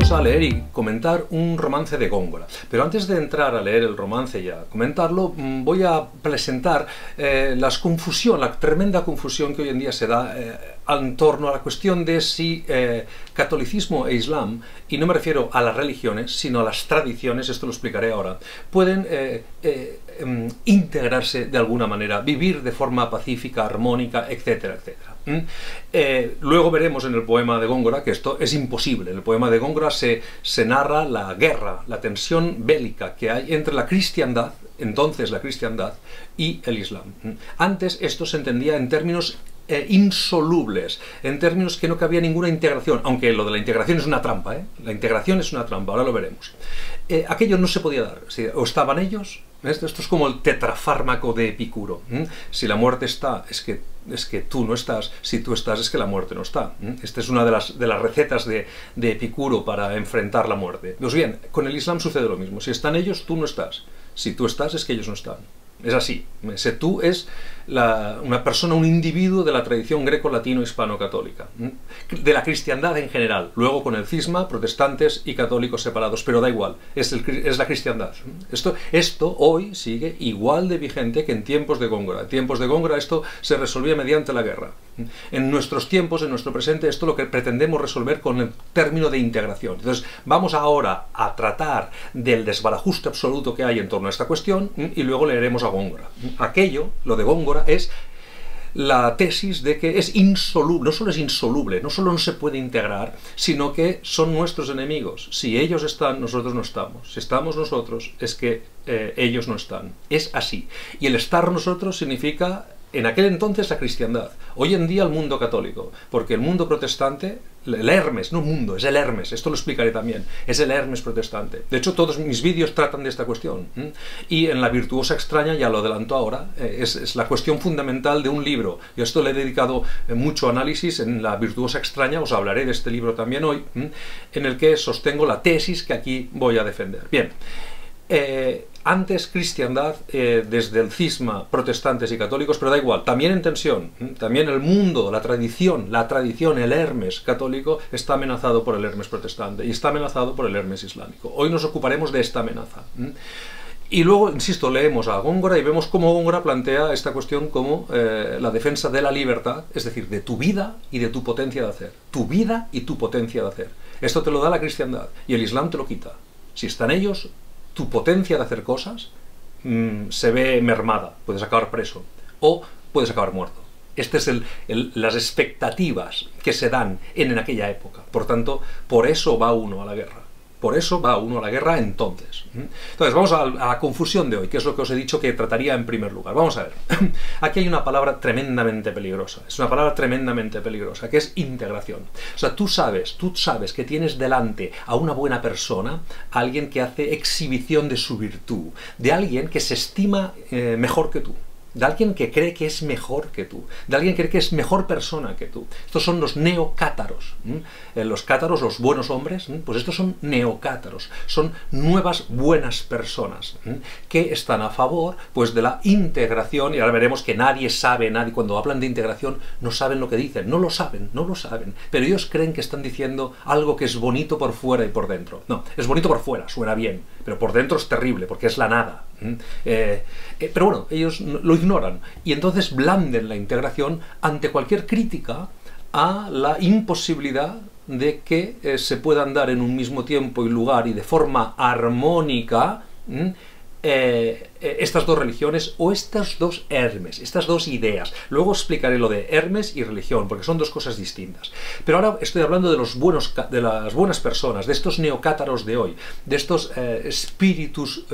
vamos a leer y comentar un romance de Góngora. Pero antes de entrar a leer el romance y a comentarlo, voy a presentar la tremenda confusión que hoy en día se da en torno a la cuestión de si catolicismo e islam, y no me refiero a las religiones, sino a las tradiciones, esto lo explicaré ahora, pueden integrarse de alguna manera, vivir de forma pacífica, armónica, etcétera, etcétera. Luego veremos en el poema de Góngora que esto es imposible. En el poema de Góngora se narra la guerra, la tensión bélica que hay entre la cristiandad, entonces la cristiandad, y el islam. Antes esto se entendía en términos insolubles, en términos que no cabía ninguna integración, aunque lo de la integración es una trampa, la integración es una trampa, ahora lo veremos. Aquello no se podía dar, o estaban ellos, esto es como el tetrafármaco de Epicuro, si la muerte está, es que tú no estás, si tú estás, es que la muerte no está. Esta es una de las recetas de Epicuro para enfrentar la muerte. Pues bien, con el islam sucede lo mismo, si están ellos, tú no estás, si tú estás, es que ellos no están. Es así. Ese tú es una persona, un individuo de la tradición greco-latino-hispano-católica, de la cristiandad en general. Luego con el cisma, protestantes y católicos separados, pero da igual, es la cristiandad. Esto hoy sigue igual de vigente que en tiempos de Góngora. En tiempos de Góngora esto se resolvía mediante la guerra. En nuestros tiempos, en nuestro presente, esto es lo que pretendemos resolver con el término de integración. Entonces, vamos ahora a tratar del desbarajuste absoluto que hay en torno a esta cuestión y luego leeremos a Góngora. Lo de Góngora, es la tesis de que es insoluble, no solo no se puede integrar, sino que son nuestros enemigos. Si ellos están, nosotros no estamos. Si estamos nosotros, es que ellos no están. Es así. Y el estar nosotros significa, en aquel entonces, la cristiandad. Hoy en día el mundo católico, porque el mundo protestante, el Hermes, no mundo, es el Hermes, esto lo explicaré también, es el Hermes protestante. De hecho, todos mis vídeos tratan de esta cuestión. Y en La virtuosa extraña, ya lo adelanto ahora, es la cuestión fundamental de un libro. Yo esto le he dedicado mucho análisis en La virtuosa extraña, os hablaré de este libro también hoy, en el que sostengo la tesis que aquí voy a defender. Bien. Antes cristiandad, desde el cisma, protestantes y católicos, pero da igual, también en tensión, también el mundo, la tradición, el Hermes católico está amenazado por el Hermes protestante y está amenazado por el Hermes islámico. Hoy nos ocuparemos de esta amenaza. Y luego, insisto, leemos a Góngora y vemos cómo Góngora plantea esta cuestión como la defensa de la libertad, es decir, de tu vida y de tu potencia de hacer. Tu vida y tu potencia de hacer. Esto te lo da la cristiandad y el islam te lo quita. Si están ellos, tu potencia de hacer cosas se ve mermada, puedes acabar preso o puedes acabar muerto. Estas son las expectativas que se dan en aquella época. Por tanto, por eso va uno a la guerra. Por eso va uno a la guerra entonces. Entonces, vamos a la confusión de hoy, que es lo que os he dicho que trataría en primer lugar. Vamos a ver. Aquí hay una palabra tremendamente peligrosa. Es una palabra tremendamente peligrosa, que es integración. O sea, tú sabes que tienes delante a una buena persona, a alguien que hace exhibición de su virtud, de alguien que se estima mejor que tú, de alguien que cree que es mejor que tú, de alguien que cree que es mejor persona que tú. Estos son los neocátaros. Los cátaros, los buenos hombres, pues estos son neocátaros, son nuevas buenas personas que están a favor pues de la integración, y ahora veremos que nadie cuando hablan de integración no saben lo que dicen, no lo saben, pero ellos creen que están diciendo algo que es bonito por fuera y por dentro. No, es bonito por fuera, suena bien, pero por dentro es terrible, porque es la nada. Pero bueno, ellos lo ignoran y entonces blanden la integración ante cualquier crítica a la imposibilidad de que se puedan dar en un mismo tiempo y lugar y de forma armónica estas dos religiones o estas dos Hermes, estas dos ideas. Luego explicaré lo de Hermes y religión, porque son dos cosas distintas. Pero ahora estoy hablando de las buenas personas, de estos neocátaros de hoy, de estos espíritus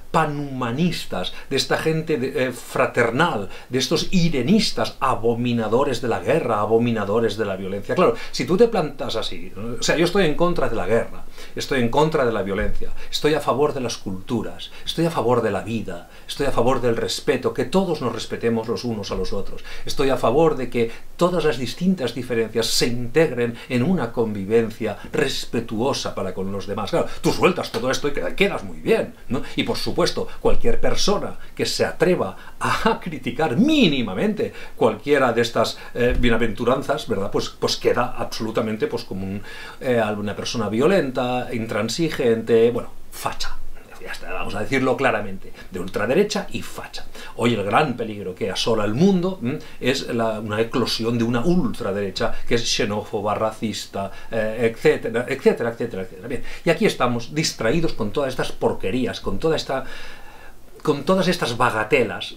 panhumanistas, de esta gente fraternal, de estos irenistas, abominadores de la guerra, abominadores de la violencia. Claro, si tú te plantas así, o sea, yo estoy en contra de la guerra, estoy en contra de la violencia, estoy a favor de las culturas, estoy a favor de la vida, estoy a favor del respeto, que todos nos respetemos los unos a los otros, estoy a favor de que todas las distintas diferencias se integren en una convivencia respetuosa para con los demás. Claro, tú sueltas todo esto y quedas muy bien, ¿no? Y por supuesto, supuesto, cualquier persona que se atreva a criticar mínimamente cualquiera de estas bienaventuranzas, ¿verdad? Pues queda absolutamente pues, como una persona violenta, intransigente, bueno, facha. Ya está, vamos a decirlo claramente, de ultraderecha y facha. Hoy el gran peligro que asola el mundo es una eclosión de una ultraderecha que es xenófoba, racista, etcétera, etcétera, etcétera, etcétera. Bien, y aquí estamos distraídos con todas estas porquerías, con todas estas bagatelas,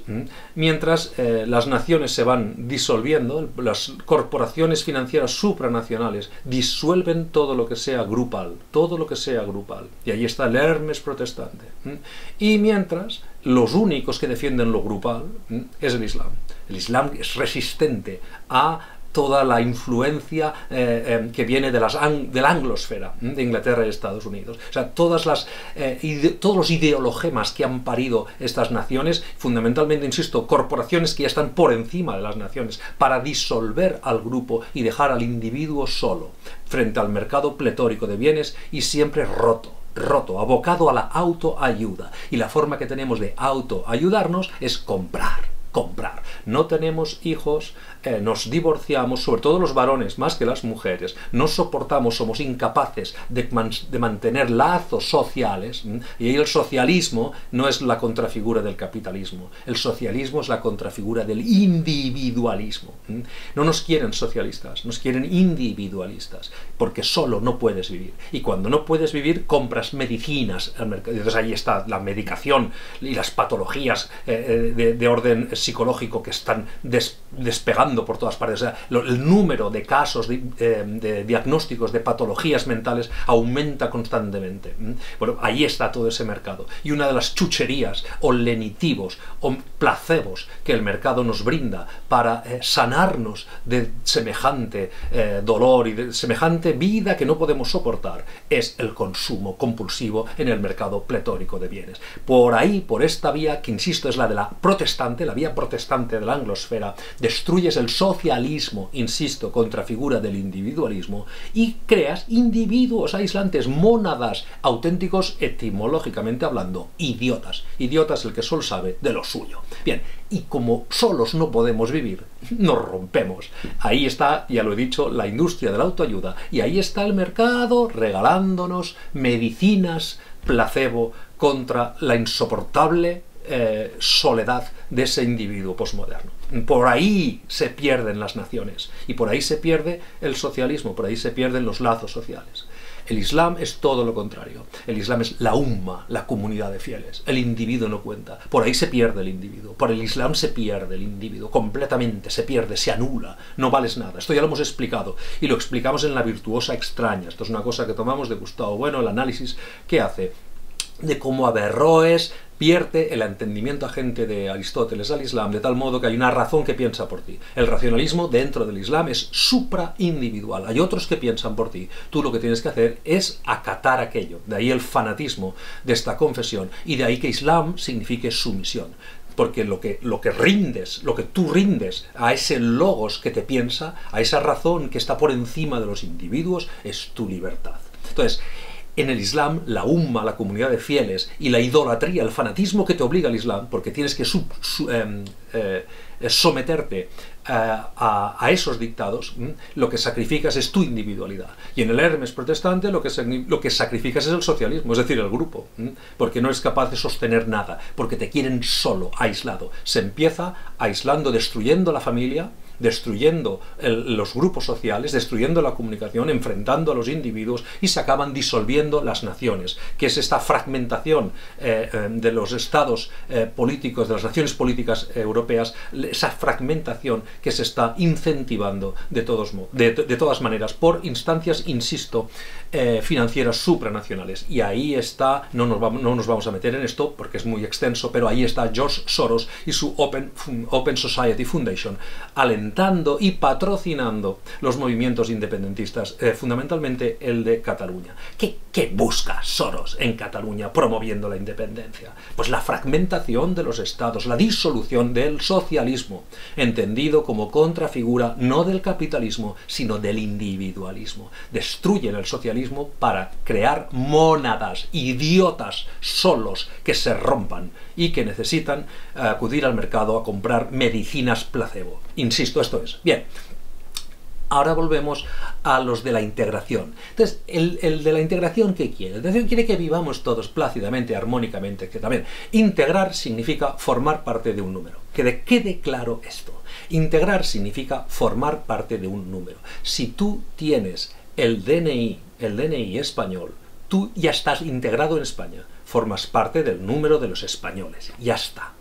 mientras las naciones se van disolviendo, las corporaciones financieras supranacionales disuelven todo lo que sea grupal, y ahí está el Hermes protestante. Y mientras, los únicos que defienden lo grupal es el Islam. El Islam es resistente a toda la influencia que viene de la anglosfera de Inglaterra y Estados Unidos. O sea, todos los ideologemas que han parido estas naciones, fundamentalmente, insisto, corporaciones que ya están por encima de las naciones, para disolver al grupo y dejar al individuo solo, frente al mercado pletórico de bienes y siempre roto, abocado a la autoayuda. Y la forma que tenemos de autoayudarnos es comprar. No tenemos hijos, nos divorciamos, sobre todo los varones más que las mujeres, no soportamos, somos incapaces de mantener lazos sociales, y ahí el socialismo no es la contrafigura del capitalismo, el socialismo es la contrafigura del individualismo. No nos quieren socialistas, nos quieren individualistas, porque solo no puedes vivir, y cuando no puedes vivir compras medicinas al mercado. Entonces ahí está la medicación y las patologías de orden psicológico que están despegando por todas partes. O sea, el número de casos de diagnósticos de patologías mentales aumenta constantemente. Bueno, ahí está todo ese mercado. Y una de las chucherías o lenitivos o placebos que el mercado nos brinda para sanarnos de semejante dolor y de semejante vida que no podemos soportar es el consumo compulsivo en el mercado pletórico de bienes. Por ahí, por esta vía, que insisto es la de la protestante, la vía protestante de la anglosfera, destruyes el socialismo, insisto, contrafigura del individualismo, y creas individuos aislantes, mónadas, auténticos, etimológicamente hablando, idiotas. Idiotas el que solo sabe de lo suyo. Bien, y como solos no podemos vivir, nos rompemos. Ahí está, ya lo he dicho, la industria de la autoayuda, y ahí está el mercado regalándonos medicinas placebo contra la insoportable soledad de ese individuo posmoderno. Por ahí se pierden las naciones, y por ahí se pierde el socialismo, por ahí se pierden los lazos sociales. El Islam es todo lo contrario. El Islam es la umma, la comunidad de fieles. El individuo no cuenta. Por ahí se pierde el individuo. Por el Islam se pierde el individuo. Completamente se pierde, se anula. No vales nada. Esto ya lo hemos explicado. Y lo explicamos en La virtuosa extraña. Esto es una cosa que tomamos de Gustavo Bueno, el análisis que hace de cómo Averroes pierde el entendimiento agente de Aristóteles al Islam, de tal modo que hay una razón que piensa por ti. El racionalismo dentro del Islam es supraindividual. Hay otros que piensan por ti. Tú lo que tienes que hacer es acatar aquello. De ahí el fanatismo de esta confesión. Y de ahí que Islam signifique sumisión. Porque lo que tú rindes a ese logos que te piensa, a esa razón que está por encima de los individuos, es tu libertad. Entonces, en el Islam, la umma, la comunidad de fieles, y la idolatría, el fanatismo que te obliga al Islam, porque tienes que someterte a esos dictados, lo que sacrificas es tu individualidad. Y en el Hermes protestante lo que sacrificas es el socialismo, es decir, el grupo, porque no eres capaz de sostener nada, porque te quieren solo, aislado. Se empieza aislando, destruyendo la familia, destruyendo los grupos sociales, destruyendo la comunicación, enfrentando a los individuos, y se acaban disolviendo las naciones, que es esta fragmentación de los estados políticos, de las naciones políticas europeas, esa fragmentación que se está incentivando de todas maneras por instancias, insisto, financieras supranacionales. Y ahí está, no nos vamos a meter en esto porque es muy extenso, pero ahí está George Soros y su Open Society Foundation, alentando alentando y patrocinando los movimientos independentistas, fundamentalmente el de Cataluña. ¿Qué busca Soros en Cataluña promoviendo la independencia? Pues la fragmentación de los estados, la disolución del socialismo, entendido como contrafigura no del capitalismo, sino del individualismo. Destruyen el socialismo para crear mónadas, idiotas, solos, que se rompan y que necesitan acudir al mercado a comprar medicinas placebo. Insisto, esto es. Bien. Ahora volvemos a los de la integración. Entonces, el de la integración, ¿qué quiere? El de la integración quiere que vivamos todos plácidamente, armónicamente, que también. Integrar significa formar parte de un número. Que quede claro esto. Integrar significa formar parte de un número. Si tú tienes el DNI español, tú ya estás integrado en España. Formas parte del número de los españoles. Ya está.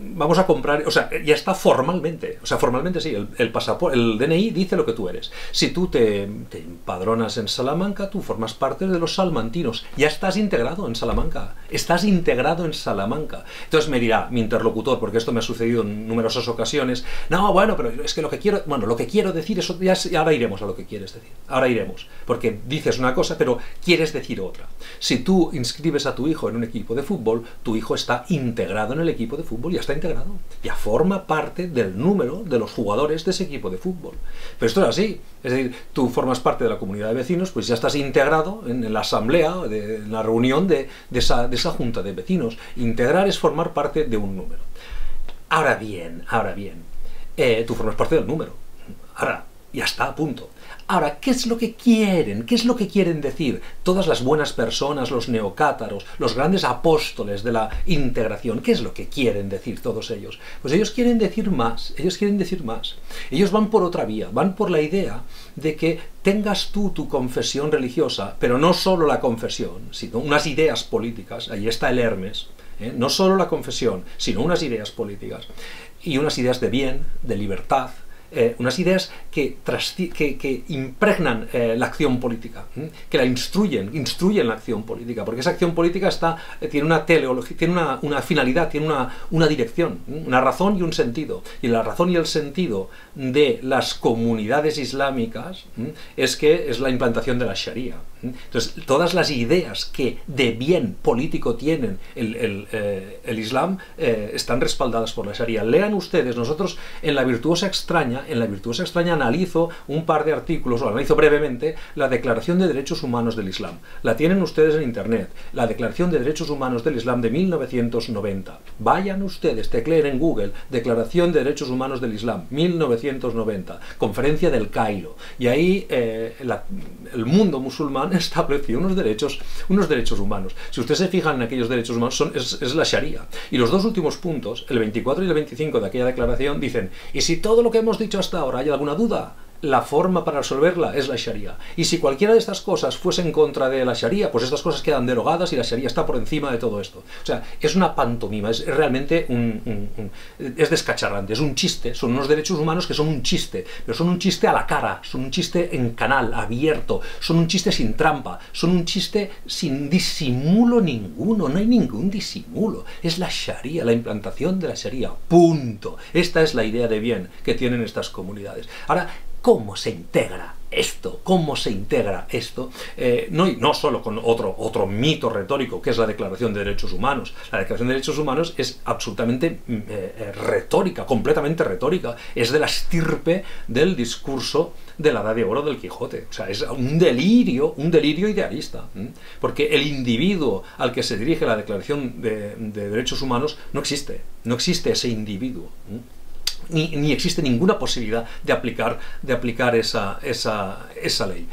Vamos a comprar, o sea, ya está formalmente, o sea, formalmente sí, el pasaporte, el DNI dice lo que tú eres. Si tú te empadronas en Salamanca, tú formas parte de los salmantinos, ya estás integrado en Salamanca, estás integrado en Salamanca. Entonces me dirá mi interlocutor, porque esto me ha sucedido en numerosas ocasiones, no, bueno, pero es que lo que quiero decir, eso ya ahora iremos a lo que quieres decir, ahora iremos, porque dices una cosa, pero quieres decir otra. Si tú inscribes a tu hijo en un equipo de fútbol, tu hijo está integrado en el equipo de fútbol, ya está integrado, ya forma parte del número de los jugadores de ese equipo de fútbol. Pero esto es así, es decir, tú formas parte de la comunidad de vecinos, pues ya estás integrado en la asamblea, en la reunión de esa junta de vecinos. Integrar es formar parte de un número. Ahora bien, tú formas parte del número. Ahora, ya está, punto. Ahora, ¿qué es lo que quieren? ¿Qué es lo que quieren decir todas las buenas personas, los neocátaros, los grandes apóstoles de la integración? ¿Qué es lo que quieren decir todos ellos? Pues ellos quieren decir más, Ellos van por otra vía, van por la idea de que tengas tú tu confesión religiosa, pero no solo la confesión, sino unas ideas políticas, ahí está el Hermes, no solo la confesión, sino unas ideas políticas, y unas ideas de bien, de libertad, unas ideas que impregnan la acción política, que la instruyen la acción política, porque esa acción política tiene una teleología, tiene una finalidad, tiene una dirección, una razón y un sentido. Y la razón y el sentido de las comunidades islámicas es la implantación de la Sharia. Entonces, todas las ideas que de bien político tienen el Islam están respaldadas por la Sharia. Lean ustedes, nosotros en La Virtuosa Extraña analizo un par de artículos, o analizo brevemente, la Declaración de Derechos Humanos del Islam. La tienen ustedes en Internet, la Declaración de Derechos Humanos del Islam de 1990. Vayan ustedes, tecleen en Google, Declaración de Derechos Humanos del Islam, 1990, Conferencia del Cairo. Y ahí el mundo musulmán estableció unos derechos humanos. Si ustedes se fijan en aquellos derechos humanos, es la Sharia. Y los dos últimos puntos, el 24 y el 25 de aquella declaración, dicen, y si todo lo que hemos dicho hasta ahora hay alguna duda, la forma para resolverla es la Sharia. Y si cualquiera de estas cosas fuese en contra de la Sharia, pues estas cosas quedan derogadas y la Sharia está por encima de todo esto. O sea, es una pantomima, es realmente es descacharrante, es un chiste, son unos derechos humanos que son un chiste, pero son un chiste a la cara, son un chiste en canal, abierto, son un chiste sin trampa, son un chiste sin disimulo ninguno, no hay ningún disimulo. Es la Sharia, la implantación de la Sharia, punto. Esta es la idea de bien que tienen estas comunidades. Ahora, ¿cómo se integra esto? ¿Cómo se integra esto? No solo con otro mito retórico, que es la Declaración de Derechos Humanos. La Declaración de Derechos Humanos es absolutamente retórica, completamente retórica. Es de la estirpe del discurso de la Edad de Oro del Quijote. O sea, es un delirio idealista. Porque el individuo al que se dirige la Declaración de Derechos Humanos no existe. No existe ese individuo. Ni existe ninguna posibilidad de aplicar esa ley.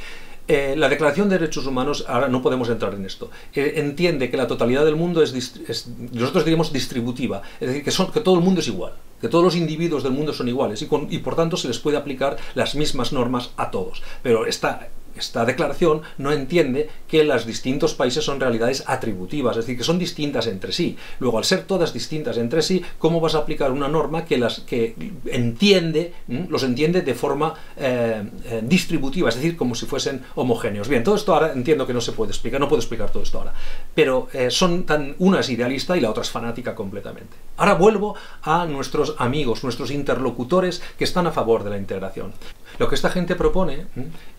La Declaración de Derechos Humanos, ahora no podemos entrar en esto, entiende que la totalidad del mundo nosotros diríamos distributiva, es decir, que todo el mundo es igual, que todos los individuos del mundo son iguales y por tanto se les puede aplicar las mismas normas a todos. Pero está esta declaración no entiende que los distintos países son realidades atributivas, es decir, que son distintas entre sí. Luego, al ser todas distintas entre sí, ¿cómo vas a aplicar una norma que los entiende de forma distributiva, es decir, como si fuesen homogéneos? Bien, todo esto ahora entiendo que no se puede explicar, no puedo explicar todo esto ahora, pero una es idealista y la otra es fanática completamente. Ahora vuelvo a nuestros amigos, nuestros interlocutores que están a favor de la integración. Lo que esta gente propone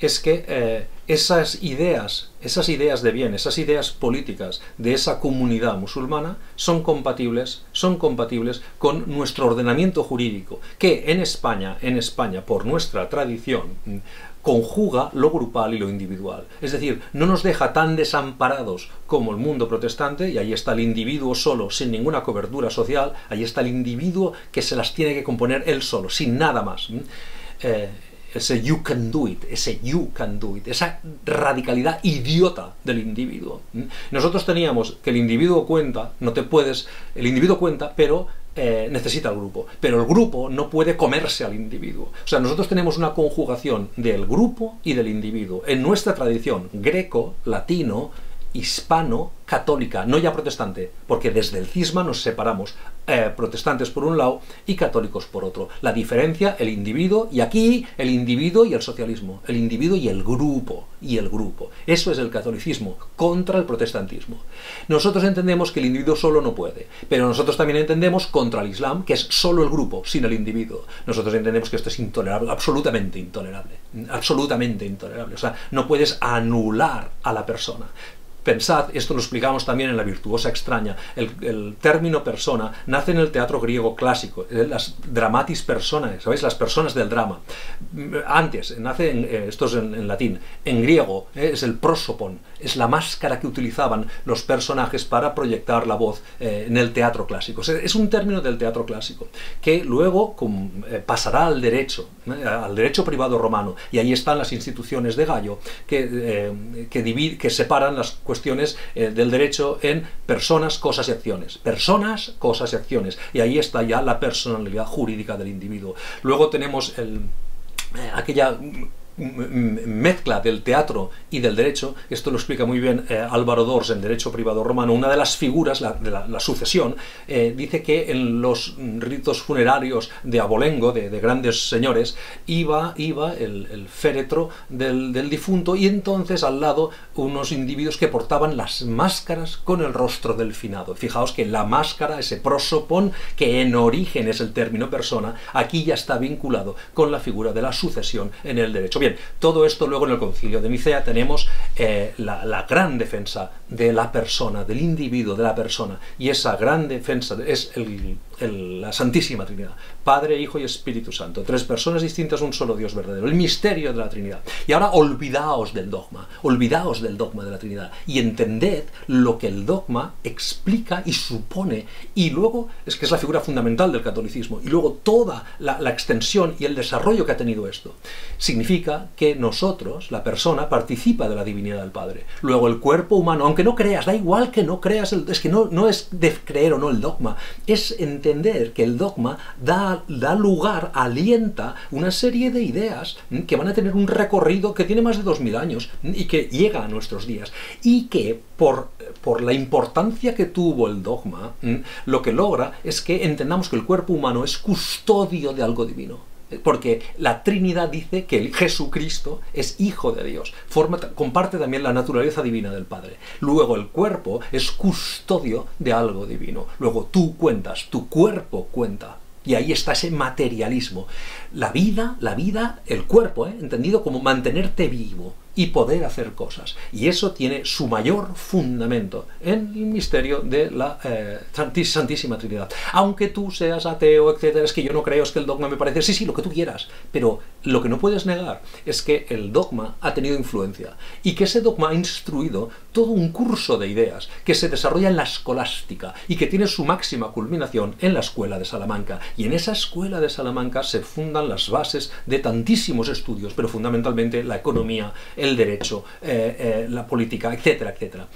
es que esas ideas de bien, esas ideas políticas de esa comunidad musulmana son compatibles con nuestro ordenamiento jurídico, que en España, por nuestra tradición, conjuga lo grupal y lo individual. Es decir, no nos deja tan desamparados como el mundo protestante, y ahí está el individuo solo, sin ninguna cobertura social, ahí está el individuo que se las tiene que componer él solo, sin nada más. Ese you can do it, esa radicalidad idiota del individuo. Nosotros teníamos que el individuo cuenta, el individuo cuenta, pero necesita el grupo. Pero el grupo no puede comerse al individuo. O sea, nosotros tenemos una conjugación del grupo y del individuo. En nuestra tradición greco, latino, hispano, católica, no ya protestante, porque desde el cisma nos separamos, protestantes por un lado y católicos por otro. La diferencia, el individuo, y aquí el individuo y el socialismo, el individuo y el grupo, Eso es el catolicismo contra el protestantismo. Nosotros entendemos que el individuo solo no puede, pero nosotros también entendemos contra el Islam, que es solo el grupo, sin el individuo. Nosotros entendemos que esto es intolerable, absolutamente intolerable. O sea, no puedes anular a la persona. Pensad, esto lo explicamos también en La virtuosa extraña, el término persona nace en el teatro griego clásico, las dramatis personae, ¿sabéis? Las personas del drama. Antes, esto es en latín, en griego es el prosopon, es la máscara que utilizaban los personajes para proyectar la voz en el teatro clásico. Es un término del teatro clásico, que luego pasará al derecho privado romano, y ahí están las instituciones de Gallo, que separan las cuestiones del derecho en personas, cosas y acciones. Personas, cosas y acciones. Y ahí está ya la personalidad jurídica del individuo. Luego tenemos aquella mezcla del teatro y del derecho. Esto lo explica muy bien Álvaro Dors en Derecho Privado Romano. Una de las figuras, de la sucesión, dice que en los ritos funerarios de abolengo, de grandes señores, iba el féretro del difunto, y entonces al lado unos individuos que portaban las máscaras con el rostro del finado. Fijaos que la máscara, ese prosopon, que en origen es el término persona, aquí ya está vinculado con la figura de la sucesión en el derecho. Bien, todo esto luego en el Concilio de Nicea tenemos la gran defensa de la persona, del individuo, de la persona, y esa gran defensa es la Santísima Trinidad, Padre, Hijo y Espíritu Santo, tres personas distintas, un solo Dios verdadero, el misterio de la Trinidad. Y ahora olvidaos del dogma de la Trinidad, y entended lo que el dogma explica y supone, y luego es que es la figura fundamental del catolicismo, y luego toda la extensión y el desarrollo que ha tenido esto. Significa que nosotros, la persona, participa de la divinidad del Padre. Luego el cuerpo humano, aunque no creas, da igual que no creas, es que no es de creer o no el dogma, es entender que el dogma da lugar, alienta una serie de ideas que van a tener un recorrido que tiene más de 2000 años y que llega a nuestros días, y que por la importancia que tuvo el dogma, lo que logra es que entendamos que el cuerpo humano es custodio de algo divino. Porque la Trinidad dice que el Jesucristo es Hijo de Dios, comparte también la naturaleza divina del Padre. Luego el cuerpo es custodio de algo divino. Luego tú cuentas, tu cuerpo cuenta. Y ahí está ese materialismo. La vida, el cuerpo, entendido como mantenerte vivo y poder hacer cosas. Y eso tiene su mayor fundamento en el misterio de la Santísima Trinidad. Aunque tú seas ateo, etcétera, es que yo no creo, es que el dogma me parece... Sí, lo que tú quieras. Pero lo que no puedes negar es que el dogma ha tenido influencia y que ese dogma ha instruido todo un curso de ideas que se desarrolla en la escolástica y que tiene su máxima culminación en la Escuela de Salamanca. Y en esa Escuela de Salamanca se fundan las bases de tantísimos estudios, pero fundamentalmente la economía, el derecho, la política, etcétera, etcétera.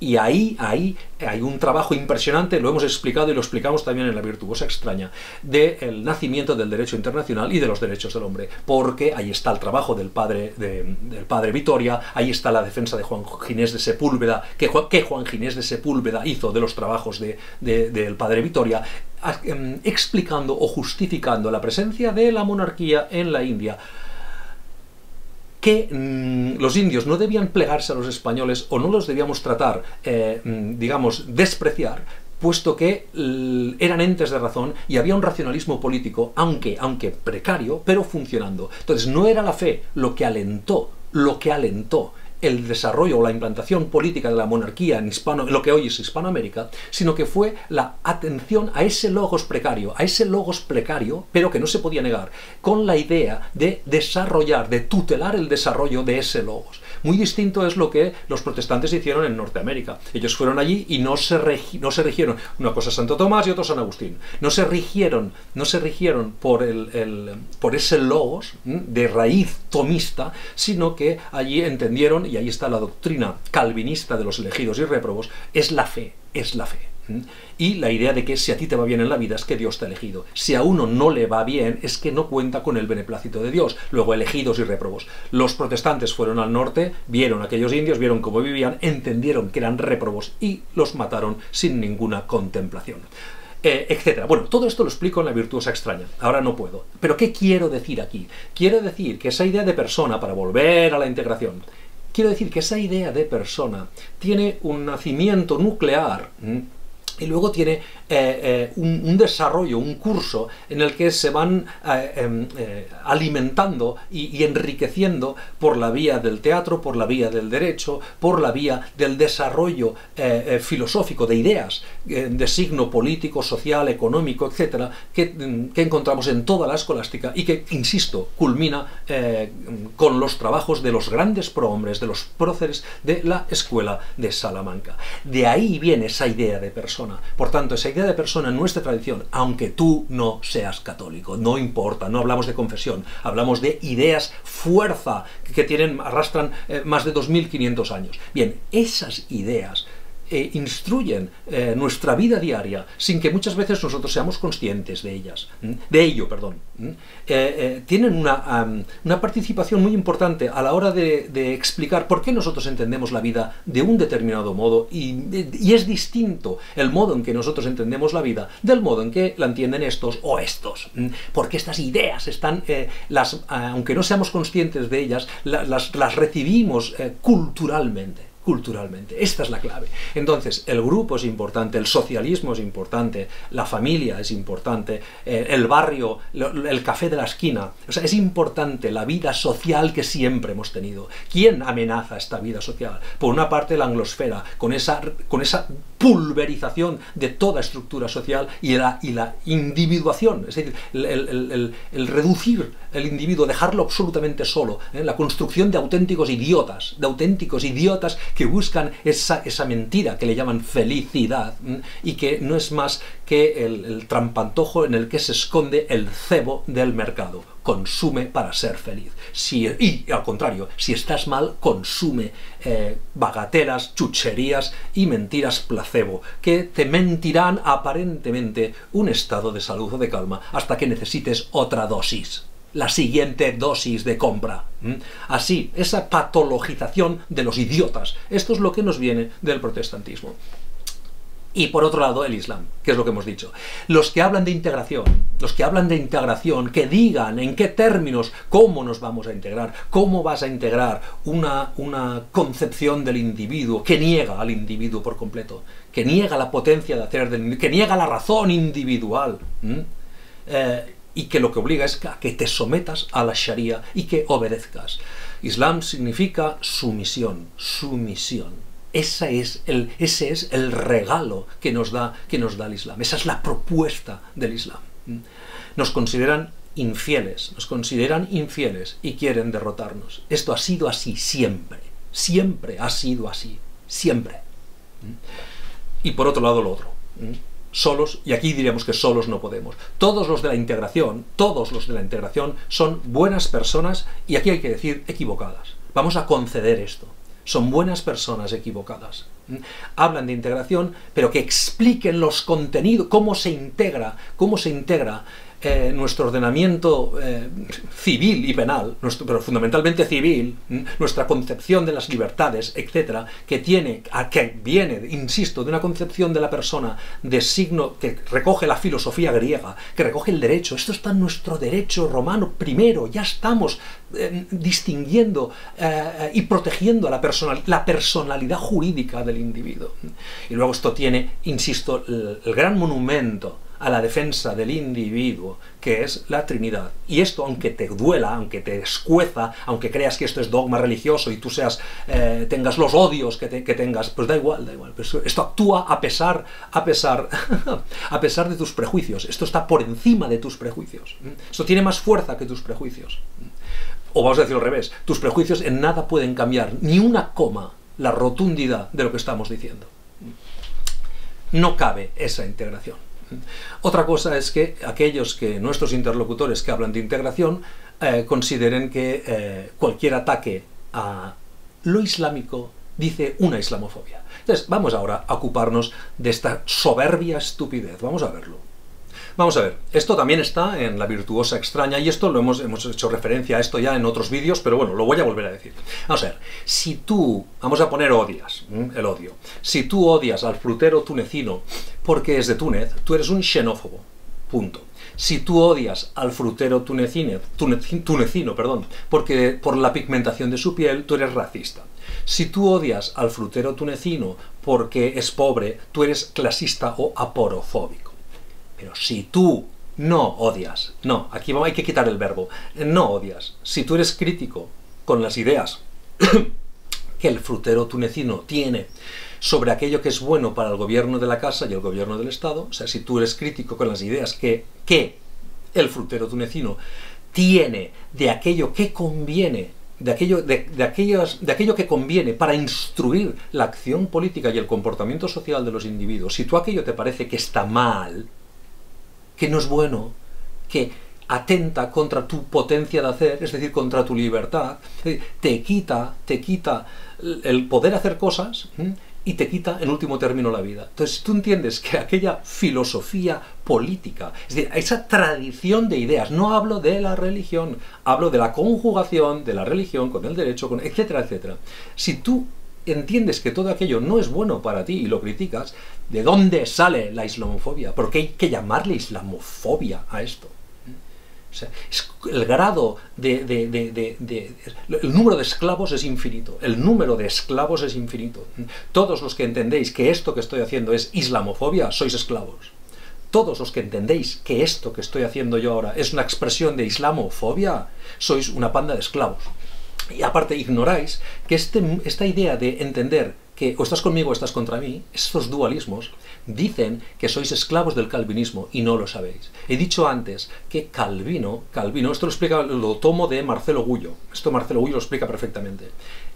Y ahí hay un trabajo impresionante, lo hemos explicado y lo explicamos también en La virtuosa extraña, del nacimiento del derecho internacional y de los derechos del hombre, porque ahí está el trabajo del padre Vitoria, ahí está la defensa de Juan Ginés de Sepúlveda, que Juan Ginés de Sepúlveda hizo de los trabajos del padre Vitoria, explicando o justificando la presencia de la monarquía en la India, que los indios no debían plegarse a los españoles o no los debíamos tratar, digamos, despreciar, puesto que eran entes de razón y había un racionalismo político, aunque precario, pero funcionando. Entonces no era la fe lo que alentó el desarrollo o la implantación política de la monarquía en lo que hoy es Hispanoamérica, sino que fue la atención a ese logos precario, pero que no se podía negar, con la idea de desarrollar, de tutelar el desarrollo de ese logos. Muy distinto es lo que los protestantes hicieron en Norteamérica. Ellos fueron allí y no se rigieron, una cosa Santo Tomás y otra San Agustín, no se rigieron por ese logos de raíz tomista, sino que allí entendieron, y ahí está la doctrina calvinista de los elegidos y réprobos, es la fe. Y la idea de que si a ti te va bien en la vida es que Dios te ha elegido. Si a uno no le va bien es que no cuenta con el beneplácito de Dios. Luego, elegidos y réprobos. Los protestantes fueron al norte, vieron a aquellos indios, vieron cómo vivían, entendieron que eran réprobos y los mataron sin ninguna contemplación. Etcétera. Bueno, todo esto lo explico en La virtuosa extraña. Ahora no puedo. Pero ¿qué quiero decir aquí? Quiero decir que esa idea de persona, para volver a la integración, quiero decir que esa idea de persona tiene un nacimiento nuclear y luego tiene un desarrollo, un curso en el que se van alimentando y enriqueciendo por la vía del teatro, por la vía del derecho, por la vía del desarrollo filosófico de ideas de signo político, social, económico, etcétera, que encontramos en toda la escolástica y que, insisto, culmina con los trabajos de los grandes prohombres, de los próceres de la escuela de Salamanca. De ahí viene esa idea de persona. Por tanto, esa idea de persona en nuestra tradición, aunque tú no seas católico, no importa, no hablamos de confesión, hablamos de ideas fuerza que arrastran más de 2500 años. Bien, esas ideas instruyen nuestra vida diaria sin que muchas veces nosotros seamos conscientes de ello. Tienen una participación muy importante a la hora de explicar por qué nosotros entendemos la vida de un determinado modo y es distinto el modo en que nosotros entendemos la vida del modo en que la entienden estos o estos. Porque estas ideas están, aunque no seamos conscientes de ellas, las recibimos culturalmente. Esta es la clave. Entonces, el grupo es importante, el socialismo es importante, la familia es importante, el barrio, el café de la esquina. O sea, es importante la vida social que siempre hemos tenido. ¿Quién amenaza esta vida social? Por una parte, la anglosfera, con esa pulverización de toda estructura social y la individuación, es decir, el reducir el individuo, dejarlo absolutamente solo, la construcción de auténticos idiotas que buscan esa mentira que le llaman felicidad y que no es más que el trampantojo en el que se esconde el cebo del mercado. Consume para ser feliz. Y al contrario, si estás mal, consume bagatelas, chucherías y mentiras placebo, que te mentirán aparentemente un estado de salud o de calma hasta que necesites otra dosis. La siguiente dosis de compra. Así, esa patologización de los idiotas. Esto es lo que nos viene del protestantismo. Y por otro lado, el Islam, que es lo que hemos dicho. Los que hablan de integración, que digan en qué términos, cómo nos vamos a integrar, cómo vas a integrar una concepción del individuo que niega al individuo por completo, que niega la potencia de hacer del individuo, que niega la razón individual, y que lo que obliga es a que te sometas a la Sharia y que obedezcas. Islam significa sumisión. Ese es el regalo que nos da el Islam. Esa es la propuesta del Islam. Nos consideran infieles y quieren derrotarnos. Esto ha sido así siempre. Siempre ha sido así. Siempre. Y por otro lado lo otro. Solos, y aquí diríamos que solos no podemos. Todos los de la integración son buenas personas y aquí hay que decir equivocadas. Vamos a conceder esto. Son buenas personas equivocadas. Hablan de integración, pero que expliquen los contenidos, cómo se integra nuestro ordenamiento civil y penal, pero fundamentalmente civil, nuestra concepción de las libertades, etcétera, que viene, insisto, de una concepción de la persona de signo que recoge la filosofía griega, que recoge el derecho. Esto está en nuestro derecho romano primero. Ya estamos distinguiendo y protegiendo a la personalidad jurídica del individuo. Y luego esto tiene, insisto, el gran monumento a la defensa del individuo, que es la Trinidad. Y esto, aunque te duela, aunque te escueza, aunque creas que esto es dogma religioso y tú tengas los odios que tengas, pues da igual. Pero esto actúa a pesar de tus prejuicios. Esto está por encima de tus prejuicios. Esto tiene más fuerza que tus prejuicios. O vamos a decirlo al revés, tus prejuicios en nada pueden cambiar, ni una coma, la rotundidad de lo que estamos diciendo. No cabe esa integración. Otra cosa es que nuestros interlocutores que hablan de integración consideren que cualquier ataque a lo islámico dice una islamofobia. Entonces, vamos ahora a ocuparnos de esta soberbia estupidez. Vamos a verlo. Vamos a ver, esto también está en La virtuosa extraña, y esto lo hemos hecho referencia a esto ya en otros vídeos, pero bueno, lo voy a volver a decir. Vamos a ver, si tú, vamos a poner odias, el odio, si tú odias al frutero tunecino porque es de Túnez, tú eres un xenófobo, punto. Si tú odias al frutero tunecino, porque por la pigmentación de su piel, tú eres racista. Si tú odias al frutero tunecino porque es pobre, tú eres clasista o aporofóbico. Pero si tú no odias, no, aquí hay que quitar el verbo, no odias, si tú eres crítico con las ideas que el frutero tunecino tiene sobre aquello que es bueno para el gobierno de la casa y el gobierno del Estado, o sea, si tú eres crítico con las ideas que el frutero tunecino tiene de aquello que conviene, de aquello que conviene para instruir la acción política y el comportamiento social de los individuos, si tú aquello te parece que está mal, que no es bueno, que atenta contra tu potencia de hacer, es decir, contra tu libertad, te quita el poder hacer cosas y te quita, en último término, la vida. Entonces, tú entiendes que aquella filosofía política, es decir, esa tradición de ideas, no hablo de la religión, hablo de la conjugación de la religión con el derecho, etcétera, etcétera. Si tú entiendes que todo aquello no es bueno para ti y lo criticas, ¿de dónde sale la islamofobia? ¿Por qué hay que llamarle islamofobia a esto? O sea, el grado el número de esclavos es infinito. El número de esclavos es infinito. Todos los que entendéis que esto que estoy haciendo es islamofobia, sois esclavos. Todos los que entendéis que esto que estoy haciendo yo ahora es una expresión de islamofobia, sois una panda de esclavos. Y aparte ignoráis que esta idea de entender que o estás conmigo o estás contra mí, estos dualismos, dicen que sois esclavos del calvinismo y no lo sabéis. He dicho antes que Calvino, esto lo tomo de Marcelo Gullo, esto Marcelo Gullo lo explica perfectamente.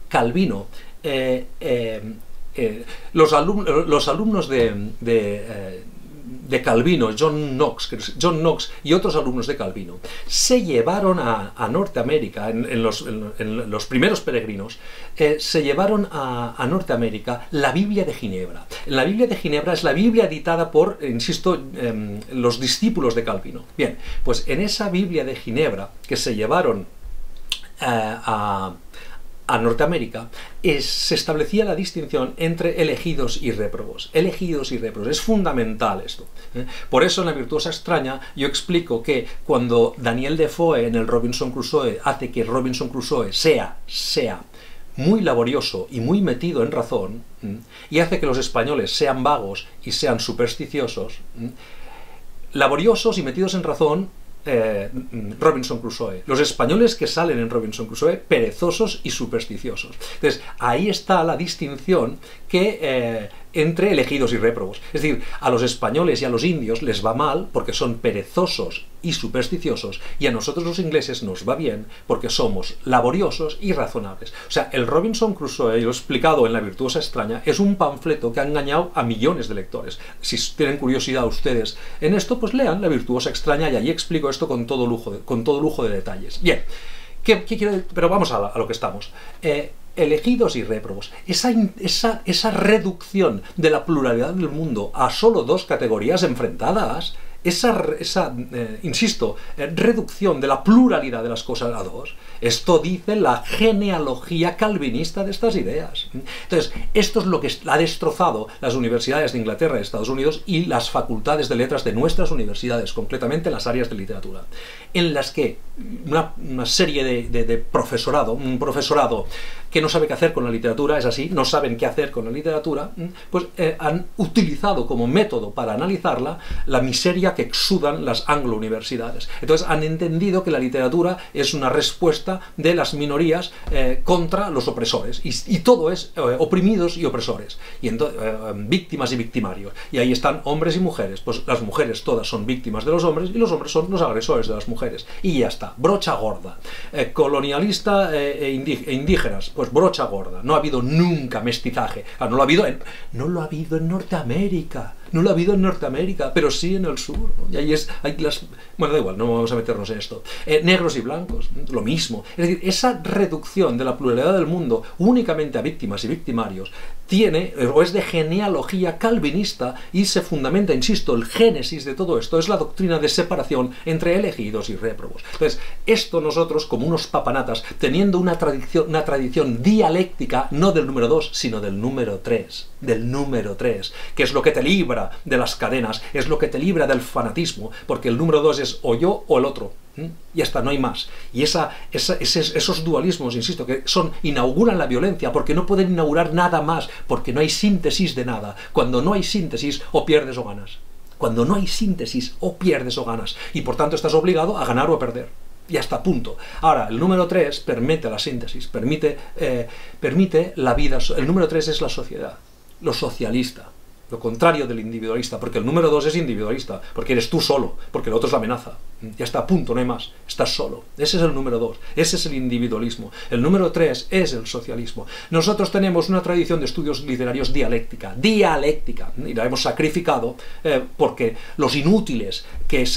Calvino, los alumnos de Calvino, John Knox y otros alumnos de Calvino, se llevaron a Norteamérica, en los primeros peregrinos, se llevaron a Norteamérica la Biblia de Ginebra. La Biblia de Ginebra es la Biblia editada por, insisto, los discípulos de Calvino. Bien, pues en esa Biblia de Ginebra que se llevaron a Norteamérica, se establecía la distinción entre elegidos y réprobos. Elegidos y réprobos. Es fundamental esto. Por eso en La virtuosa extraña yo explico que cuando Daniel Defoe en el Robinson Crusoe hace que Robinson Crusoe sea muy laborioso y muy metido en razón, y hace que los españoles sean vagos y sean supersticiosos, laboriosos y metidos en razón, Robinson Crusoe. Los españoles que salen en Robinson Crusoe, perezosos y supersticiosos. Entonces, ahí está la distinción que entre elegidos y réprobos. Es decir, a los españoles y a los indios les va mal porque son perezosos y supersticiosos, y a nosotros los ingleses nos va bien porque somos laboriosos y razonables. O sea, el Robinson Crusoe, yo lo he explicado en La virtuosa extraña, es un panfleto que ha engañado a millones de lectores. Si tienen curiosidad ustedes en esto, pues lean La virtuosa extraña y allí explico esto con todo lujo de detalles. Bien, ¿qué quiero decir? Pero vamos a lo que estamos. elegidos y réprobos. Esa reducción de la pluralidad del mundo a solo dos categorías enfrentadas, insisto, reducción de la pluralidad de las cosas a dos, esto dice la genealogía calvinista de estas ideas. Entonces, esto es lo que ha destrozado las universidades de Inglaterra y Estados Unidos y las facultades de letras de nuestras universidades, concretamente las áreas de literatura, en las que una serie de profesorado, un profesorado que no sabe qué hacer con la literatura, es así, no saben qué hacer con la literatura, pues han utilizado como método para analizarla la miseria que exudan las anglo-universidades. Entonces han entendido que la literatura es una respuesta de las minorías contra los opresores, y todo es oprimidos y opresores, y víctimas y victimarios, y ahí están hombres y mujeres, pues las mujeres todas son víctimas de los hombres y los hombres son los agresores de las mujeres, y ya está, brocha gorda. Colonialista e indígenas, pues brocha gorda. No ha habido nunca mestizaje. No lo ha habido en Norteamérica. No lo ha habido en Norteamérica, pero sí en el sur, ¿no? Y ahí bueno, da igual, no vamos a meternos en esto. Negros y blancos, lo mismo. Es decir, esa reducción de la pluralidad del mundo únicamente a víctimas y victimarios es de genealogía calvinista y se fundamenta, insisto, el génesis de todo esto es la doctrina de separación entre elegidos y réprobos. Entonces, esto nosotros, como unos papanatas, teniendo una tradición dialéctica, no del número 2, sino del número 3, que es lo que te libra de las cadenas, es lo que te libra del fanatismo, porque el número 2 es o yo o el otro. Y hasta no hay más. Y esos dualismos, insisto, que inauguran la violencia, porque no pueden inaugurar nada más, porque no hay síntesis de nada. Cuando no hay síntesis, o pierdes o ganas. Cuando no hay síntesis, o pierdes o ganas. Y por tanto estás obligado a ganar o a perder. Y hasta punto. Ahora, el número 3 permite la síntesis, permite la vida. El número 3 es la sociedad, lo socialista. Lo contrario del individualista, porque el número 2 es individualista, porque eres tú solo, porque el otro es la amenaza. Ya está, punto, no hay más. Estás solo. Ese es el número 2. Ese es el individualismo. El número 3 es el socialismo. Nosotros tenemos una tradición de estudios literarios dialéctica, y la hemos sacrificado porque los inútiles,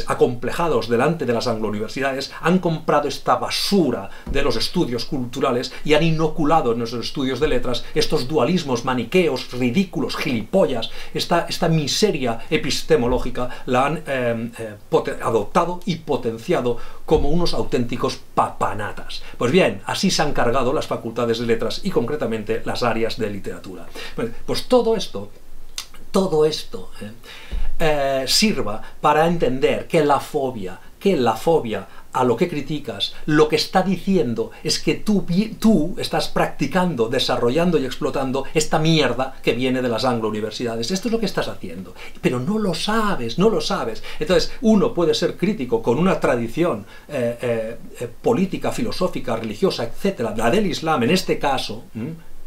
acomplejados delante de las anglo-universidades, han comprado esta basura de los estudios culturales y han inoculado en nuestros estudios de letras estos dualismos maniqueos, ridículos, gilipollas. Esta miseria epistemológica la han adoptado y potenciado como unos auténticos papanatas. Pues bien, así se han cargado las facultades de letras y concretamente las áreas de literatura. Pues todo esto sirva para entender que la fobia a lo que criticas, lo que está diciendo es que tú estás practicando, desarrollando y explotando esta mierda que viene de las anglo-universidades. Esto es lo que estás haciendo, pero no lo sabes. Entonces, uno puede ser crítico con una tradición política, filosófica, religiosa, etcétera, la del Islam en este caso,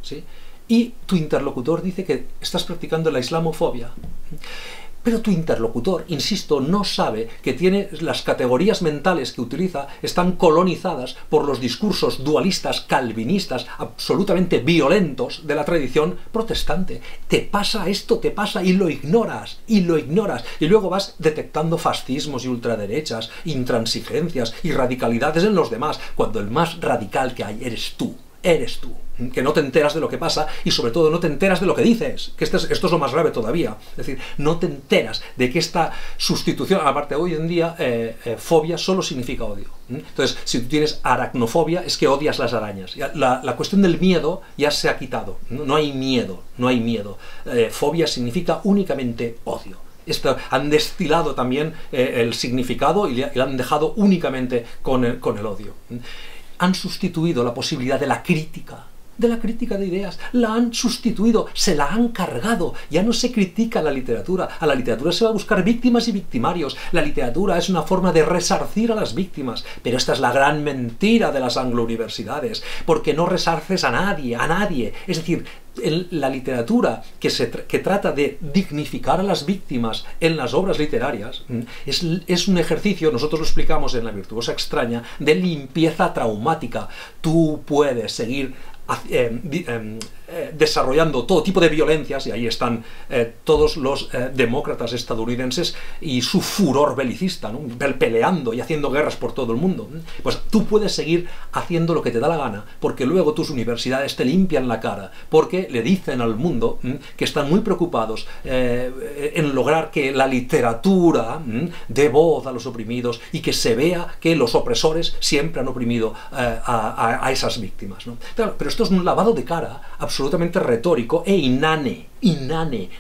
¿sí? Y tu interlocutor dice que estás practicando la islamofobia. Pero tu interlocutor, insisto, no sabe que las categorías mentales que utiliza están colonizadas por los discursos dualistas, calvinistas, absolutamente violentos de la tradición protestante. Te pasa esto, y lo ignoras, y luego vas detectando fascismos y ultraderechas, intransigencias y radicalidades en los demás, cuando el más radical que hay eres tú, que no te enteras de lo que pasa y sobre todo no te enteras de lo que dices, que esto es lo más grave todavía. Es decir, no te enteras de que esta sustitución, aparte hoy en día, fobia solo significa odio. Entonces, si tú tienes aracnofobia, es que odias las arañas. La cuestión del miedo ya se ha quitado. No hay miedo. Fobia significa únicamente odio. Han destilado también el significado y lo han dejado únicamente con el odio. Han sustituido la posibilidad de la crítica de ideas, la han sustituido, se la han cargado. Ya no se critica la literatura, a la literatura se va a buscar víctimas y victimarios. La literatura es una forma de resarcir a las víctimas, pero esta es la gran mentira de las anglo-universidades, porque no resarces a nadie. Es decir, la literatura que trata de dignificar a las víctimas en las obras literarias es un ejercicio, nosotros lo explicamos en La virtuosa extraña, de limpieza traumática. Tú puedes seguir desarrollando todo tipo de violencias, y ahí están todos los demócratas estadounidenses y su furor belicista, ¿no? Peleando y haciendo guerras por todo el mundo. Pues tú puedes seguir haciendo lo que te da la gana, porque luego tus universidades te limpian la cara, porque le dicen al mundo que están muy preocupados en lograr que la literatura dé voz a los oprimidos y que se vea que los opresores siempre han oprimido a esas víctimas, ¿no? Claro, pero esto es un lavado de cara absolutamente retórico e inane,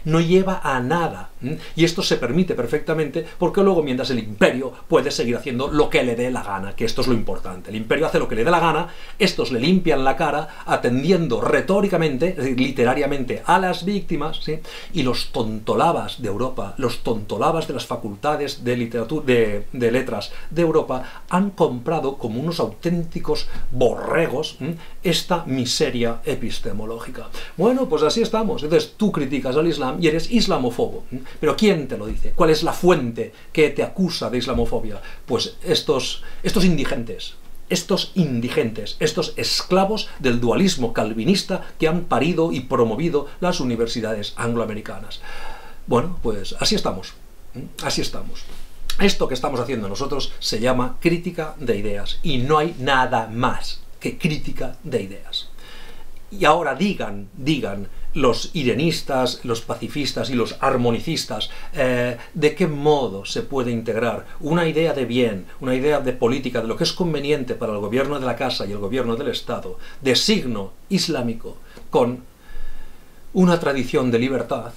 no lleva a nada. Y esto se permite perfectamente porque luego, mientras el imperio puede seguir haciendo lo que le dé la gana, que esto es lo importante. El imperio hace lo que le dé la gana, estos le limpian la cara atendiendo retóricamente, es decir, literariamente, a las víctimas, ¿sí? Y los tontolabas de Europa, los tontolabas de las facultades de literatura, de letras de Europa, han comprado como unos auténticos borregos esta miseria epistemológica. Bueno, pues así estamos. Entonces tú criticas al Islam y eres islamófobo. ¿Pero quién te lo dice? ¿Cuál es la fuente que te acusa de islamofobia? Pues estos indigentes, estos esclavos del dualismo calvinista que han parido y promovido las universidades angloamericanas. Bueno, pues así estamos. Así estamos. Esto que estamos haciendo nosotros se llama crítica de ideas, y no hay nada más que crítica de ideas. Y ahora digan los irenistas, los pacifistas y los armonicistas, de qué modo se puede integrar una idea de bien, una idea de política, de lo que es conveniente para el gobierno de la casa y el gobierno del Estado, de signo islámico, con una tradición de libertad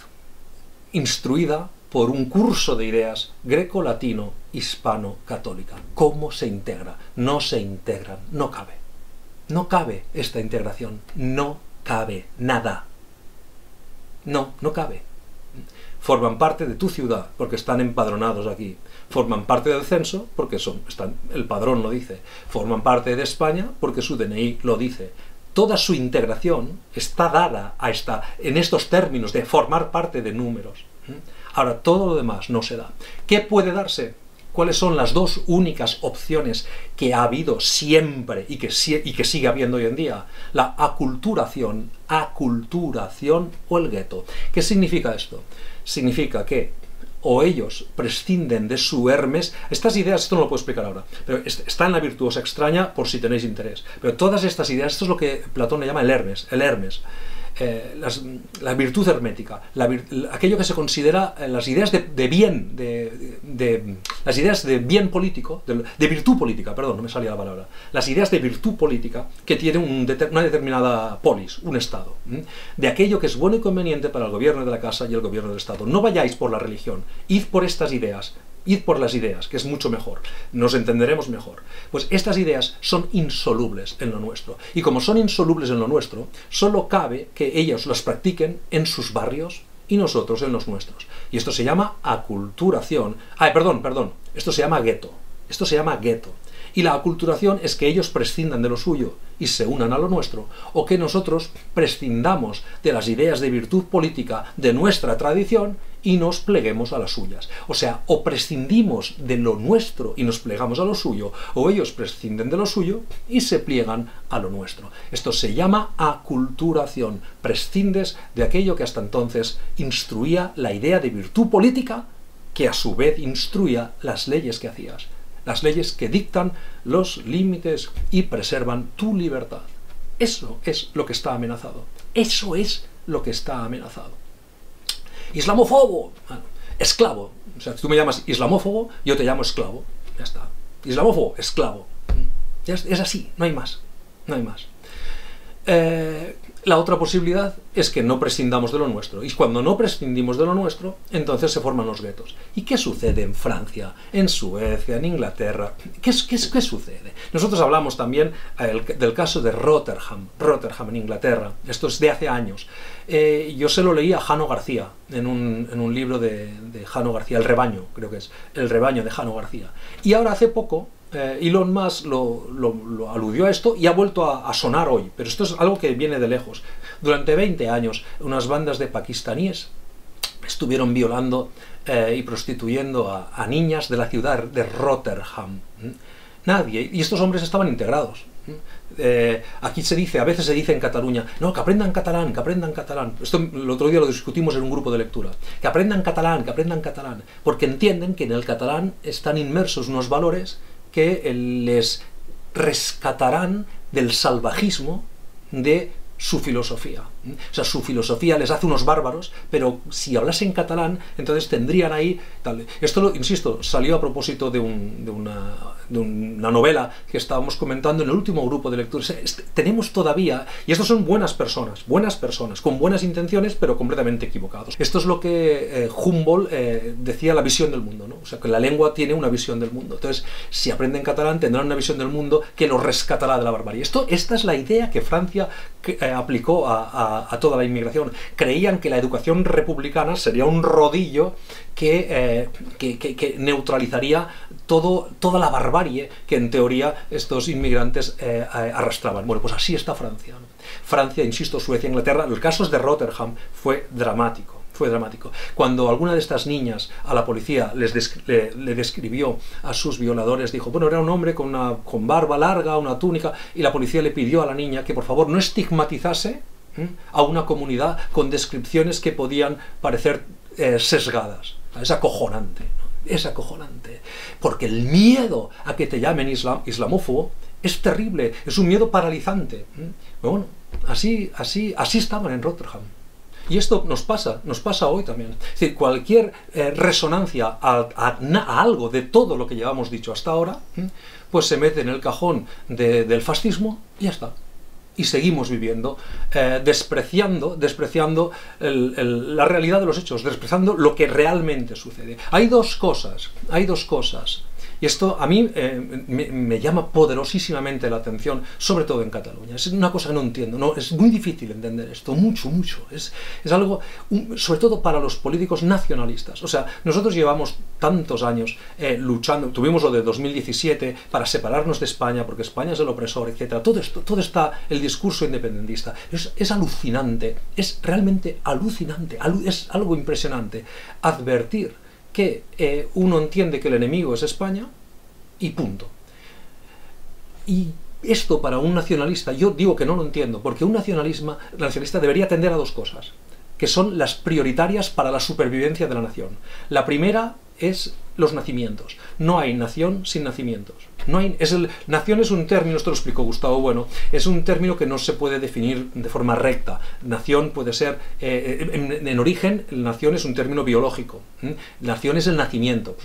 instruida por un curso de ideas greco-latino, hispano-católica. ¿Cómo se integra? No se integran, no cabe. No cabe esta integración, no cabe nada. No cabe. Forman parte de tu ciudad porque están empadronados aquí. Forman parte del censo porque el padrón lo dice. Forman parte de España porque su DNI lo dice. Toda su integración está dada en estos términos de formar parte de números. Ahora, todo lo demás no se da. ¿Qué puede darse? ¿Cuáles son las dos únicas opciones que ha habido siempre y que sigue habiendo hoy en día? La aculturación o el gueto. ¿Qué significa esto? Significa que o ellos prescinden de su Hermes. Estas ideas, esto no lo puedo explicar ahora, pero está en la Virtuosa Extraña por si tenéis interés. Pero todas estas ideas, esto es lo que Platón le llama el Hermes. La virtud hermética, aquello que se considera las ideas de bien, las ideas de bien político, de virtud política, perdón, no me salía la palabra, las ideas de virtud política que tiene una determinada polis, un Estado, de aquello que es bueno y conveniente para el gobierno de la casa y el gobierno del Estado. No vayáis por la religión, id por estas ideas. Id por las ideas, que es mucho mejor, nos entenderemos mejor. Pues estas ideas son insolubles en lo nuestro. Y como son insolubles en lo nuestro, solo cabe que ellos las practiquen en sus barrios y nosotros en los nuestros. Y esto se llama aculturación. Perdón, esto se llama gueto. Esto se llama gueto. Y la aculturación es que ellos prescindan de lo suyo y se unan a lo nuestro, o que nosotros prescindamos de las ideas de virtud política de nuestra tradición y nos pleguemos a las suyas. O sea, o prescindimos de lo nuestro y nos plegamos a lo suyo, o ellos prescinden de lo suyo y se pliegan a lo nuestro. Esto se llama aculturación. Prescindes de aquello que hasta entonces instruía la idea de virtud política, que a su vez instruía las leyes que hacías. Las leyes que dictan los límites y preservan tu libertad. Eso es lo que está amenazado. Eso es lo que está amenazado. Islamófobo, bueno, esclavo. O sea, si tú me llamas islamófobo, yo te llamo esclavo. Ya está. Islamófobo, esclavo. Es así, no hay más. No hay más. La otra posibilidad es que no prescindamos de lo nuestro. Y cuando no prescindimos de lo nuestro, entonces se forman los guetos. ¿Y qué sucede en Francia, en Suecia, en Inglaterra? ¿Qué sucede? Nosotros hablamos también del caso de Rotterdam en Inglaterra. Esto es de hace años. Yo se lo leí a Jano García, en un libro de Jano García, El rebaño, creo que es, El rebaño de Jano García. Y ahora hace poco Elon Musk lo aludió a esto y ha vuelto a sonar hoy, pero esto es algo que viene de lejos. Durante 20 años, unas bandas de pakistaníes estuvieron violando y prostituyendo a niñas de la ciudad de Rotterdam. Y estos hombres estaban integrados. Aquí se dice, a veces se dice en Cataluña, no, que aprendan catalán, que aprendan catalán. Esto el otro día lo discutimos en un grupo de lectura. Que aprendan catalán, porque entienden que en el catalán están inmersos unos valores que les rescatarán del salvajismo de su filosofía. O sea, su filosofía les hace unos bárbaros, pero si hablasen catalán, entonces tendrían ahí... Tal. Esto, insisto, salió a propósito de una novela que estábamos comentando en el último grupo de lectura. Tenemos todavía... Y estos son buenas personas, con buenas intenciones, pero completamente equivocados. Esto es lo que Humboldt decía, la visión del mundo, ¿no? O sea, que la lengua tiene una visión del mundo. Entonces, si aprenden catalán, tendrán una visión del mundo que los rescatará de la barbarie. Esta es la idea que Francia aplicó a toda la inmigración. Creían que la educación republicana sería un rodillo que neutralizaría toda la barbarie que en teoría estos inmigrantes arrastraban. Bueno, pues así está Francia, ¿no? Francia, insisto, Suecia, Inglaterra. El caso de Rotterdam fue dramático. Cuando alguna de estas niñas a la policía le describió a sus violadores, dijo, bueno, era un hombre con barba larga, una túnica, y la policía le pidió a la niña que por favor no estigmatizase a una comunidad con descripciones que podían parecer sesgadas. Es acojonante, ¿no? Es acojonante, porque el miedo a que te llamen islamófobo es terrible, es un miedo paralizante. Bueno, así estaban en Rotterdam. Y esto nos pasa hoy también. Es decir, cualquier resonancia a algo de todo lo que llevamos dicho hasta ahora, pues se mete en el cajón del fascismo y ya está. Y seguimos viviendo, despreciando la realidad de los hechos, despreciando lo que realmente sucede. Hay dos cosas. Y esto a mí me llama poderosísimamente la atención, sobre todo en Cataluña. Es una cosa que no entiendo, ¿no? Es muy difícil entender esto, mucho. Es algo, sobre todo para los políticos nacionalistas. O sea, nosotros llevamos tantos años luchando, tuvimos lo de 2017 para separarnos de España, porque España es el opresor, etc. Todo está el discurso independentista. Es alucinante, es realmente alucinante, es algo impresionante advertir que uno entiende que el enemigo es España y punto. Y esto para un nacionalista, yo digo que no lo entiendo, porque un nacionalista debería atender a dos cosas, que son las prioritarias para la supervivencia de la nación. La primera es los nacimientos. No hay nación sin nacimientos. Nación es un término, esto lo explicó Gustavo Bueno, es un término que no se puede definir de forma recta. Nación puede ser, en origen, nación es un término biológico. Nación es el nacimiento.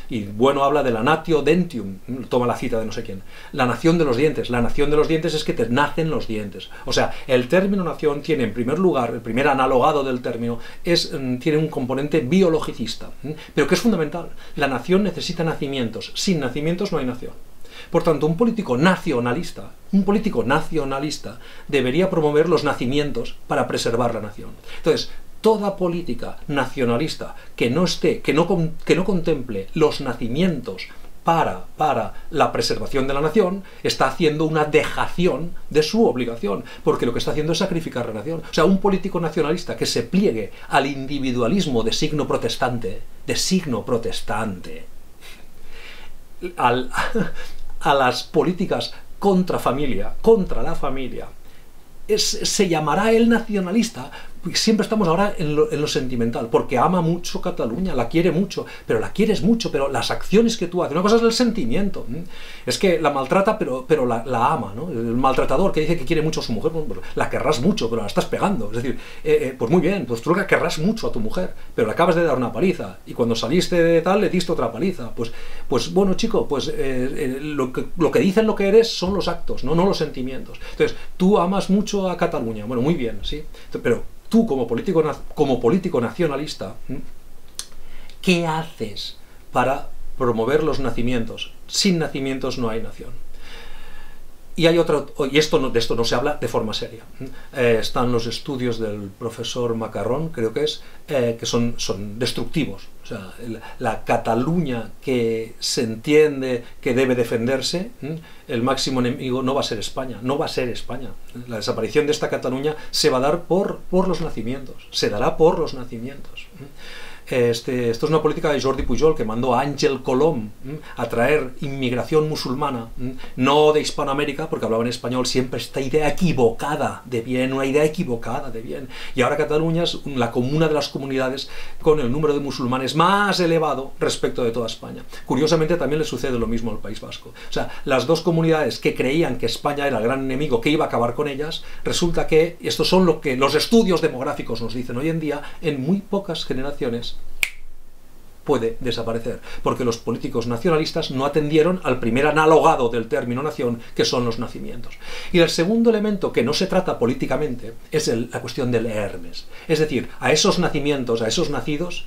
Y Bueno habla de la natio dentium, toma la cita de no sé quién. La nación de los dientes. La nación de los dientes es que te nacen los dientes. O sea, el término nación tiene, en primer lugar, el primer analogado del término, tiene un componente biologicista, pero que es fundamental. La nación necesita nacimientos. Sin nacimientos no hay nación. Por tanto, un político nacionalista debería promover los nacimientos para preservar la nación. Entonces, toda política nacionalista que no contemple los nacimientos para la preservación de la nación, está haciendo una dejación de su obligación, porque lo que está haciendo es sacrificar la nación. O sea, un político nacionalista que se pliegue al individualismo de signo protestante, a las políticas contra la familia, se llamará el nacionalista. Siempre estamos ahora en lo sentimental, porque ama mucho Cataluña, la quiere mucho, pero las acciones que tú haces, una cosa es el sentimiento, es que la maltrata, pero la ama, ¿no? El maltratador que dice que quiere mucho a su mujer, pues la querrás mucho, pero la estás pegando. Es decir, pues muy bien, pues tú la querrás mucho a tu mujer, pero le acabas de dar una paliza, y cuando saliste de tal le diste otra paliza. Pues bueno, chico, pues lo que dicen lo que eres son los actos, no los sentimientos. Entonces, tú amas mucho a Cataluña, bueno, muy bien, sí, pero tú, como político nacionalista, ¿qué haces para promover los nacimientos? Sin nacimientos no hay nación. Y hay de esto no se habla de forma seria. Están los estudios del profesor Macarrón, creo que son destructivos. O sea, la Cataluña que se entiende que debe defenderse, el máximo enemigo no va a ser España, no va a ser España. La desaparición de esta Cataluña se va a dar por los nacimientos, se dará por los nacimientos. Esto es una política de Jordi Pujol, que mandó a Ángel Colom a traer inmigración musulmana, no de Hispanoamérica, porque hablaba en español, siempre esta idea equivocada de bien, una idea equivocada de bien. Y ahora Cataluña es la comuna de las comunidades con el número de musulmanes más elevado respecto de toda España. Curiosamente también le sucede lo mismo al País Vasco. O sea, las dos comunidades que creían que España era el gran enemigo que iba a acabar con ellas, resulta que estos son lo que los estudios demográficos nos dicen hoy en día, en muy pocas generaciones puede desaparecer, porque los políticos nacionalistas no atendieron al primer analogado del término nación, que son los nacimientos. Y el segundo elemento que no se trata políticamente es la cuestión del Hermes. Es decir, a esos nacimientos, a esos nacidos,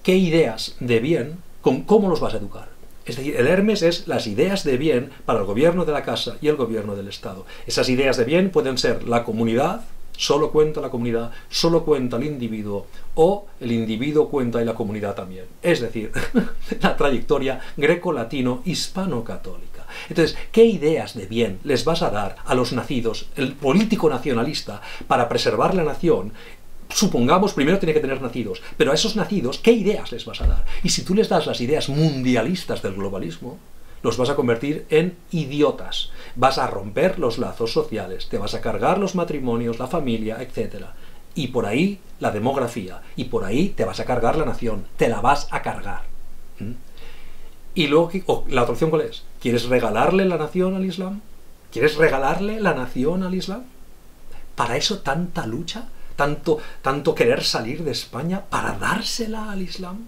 ¿qué ideas de bien, cómo los vas a educar? Es decir, el Hermes es las ideas de bien para el gobierno de la casa y el gobierno del Estado. Esas ideas de bien pueden ser la comunidad, solo cuenta la comunidad, solo cuenta el individuo, o el individuo cuenta y la comunidad también. Es decir, la trayectoria greco-latino-hispano-católica. Entonces, ¿qué ideas de bien les vas a dar a los nacidos, el político nacionalista, para preservar la nación? Supongamos, primero tiene que tener nacidos, pero a esos nacidos, ¿qué ideas les vas a dar? Y si tú les das las ideas mundialistas del globalismo, los vas a convertir en idiotas. Vas a romper los lazos sociales, te vas a cargar los matrimonios, la familia, etc. Y por ahí la demografía, y por ahí te vas a cargar la nación, te la vas a cargar. Y luego, la otra opción, ¿cuál es? ¿Quieres regalarle la nación al Islam? ¿Quieres regalarle la nación al Islam? ¿Para eso tanta lucha? ¿Tanto querer salir de España para dársela al Islam?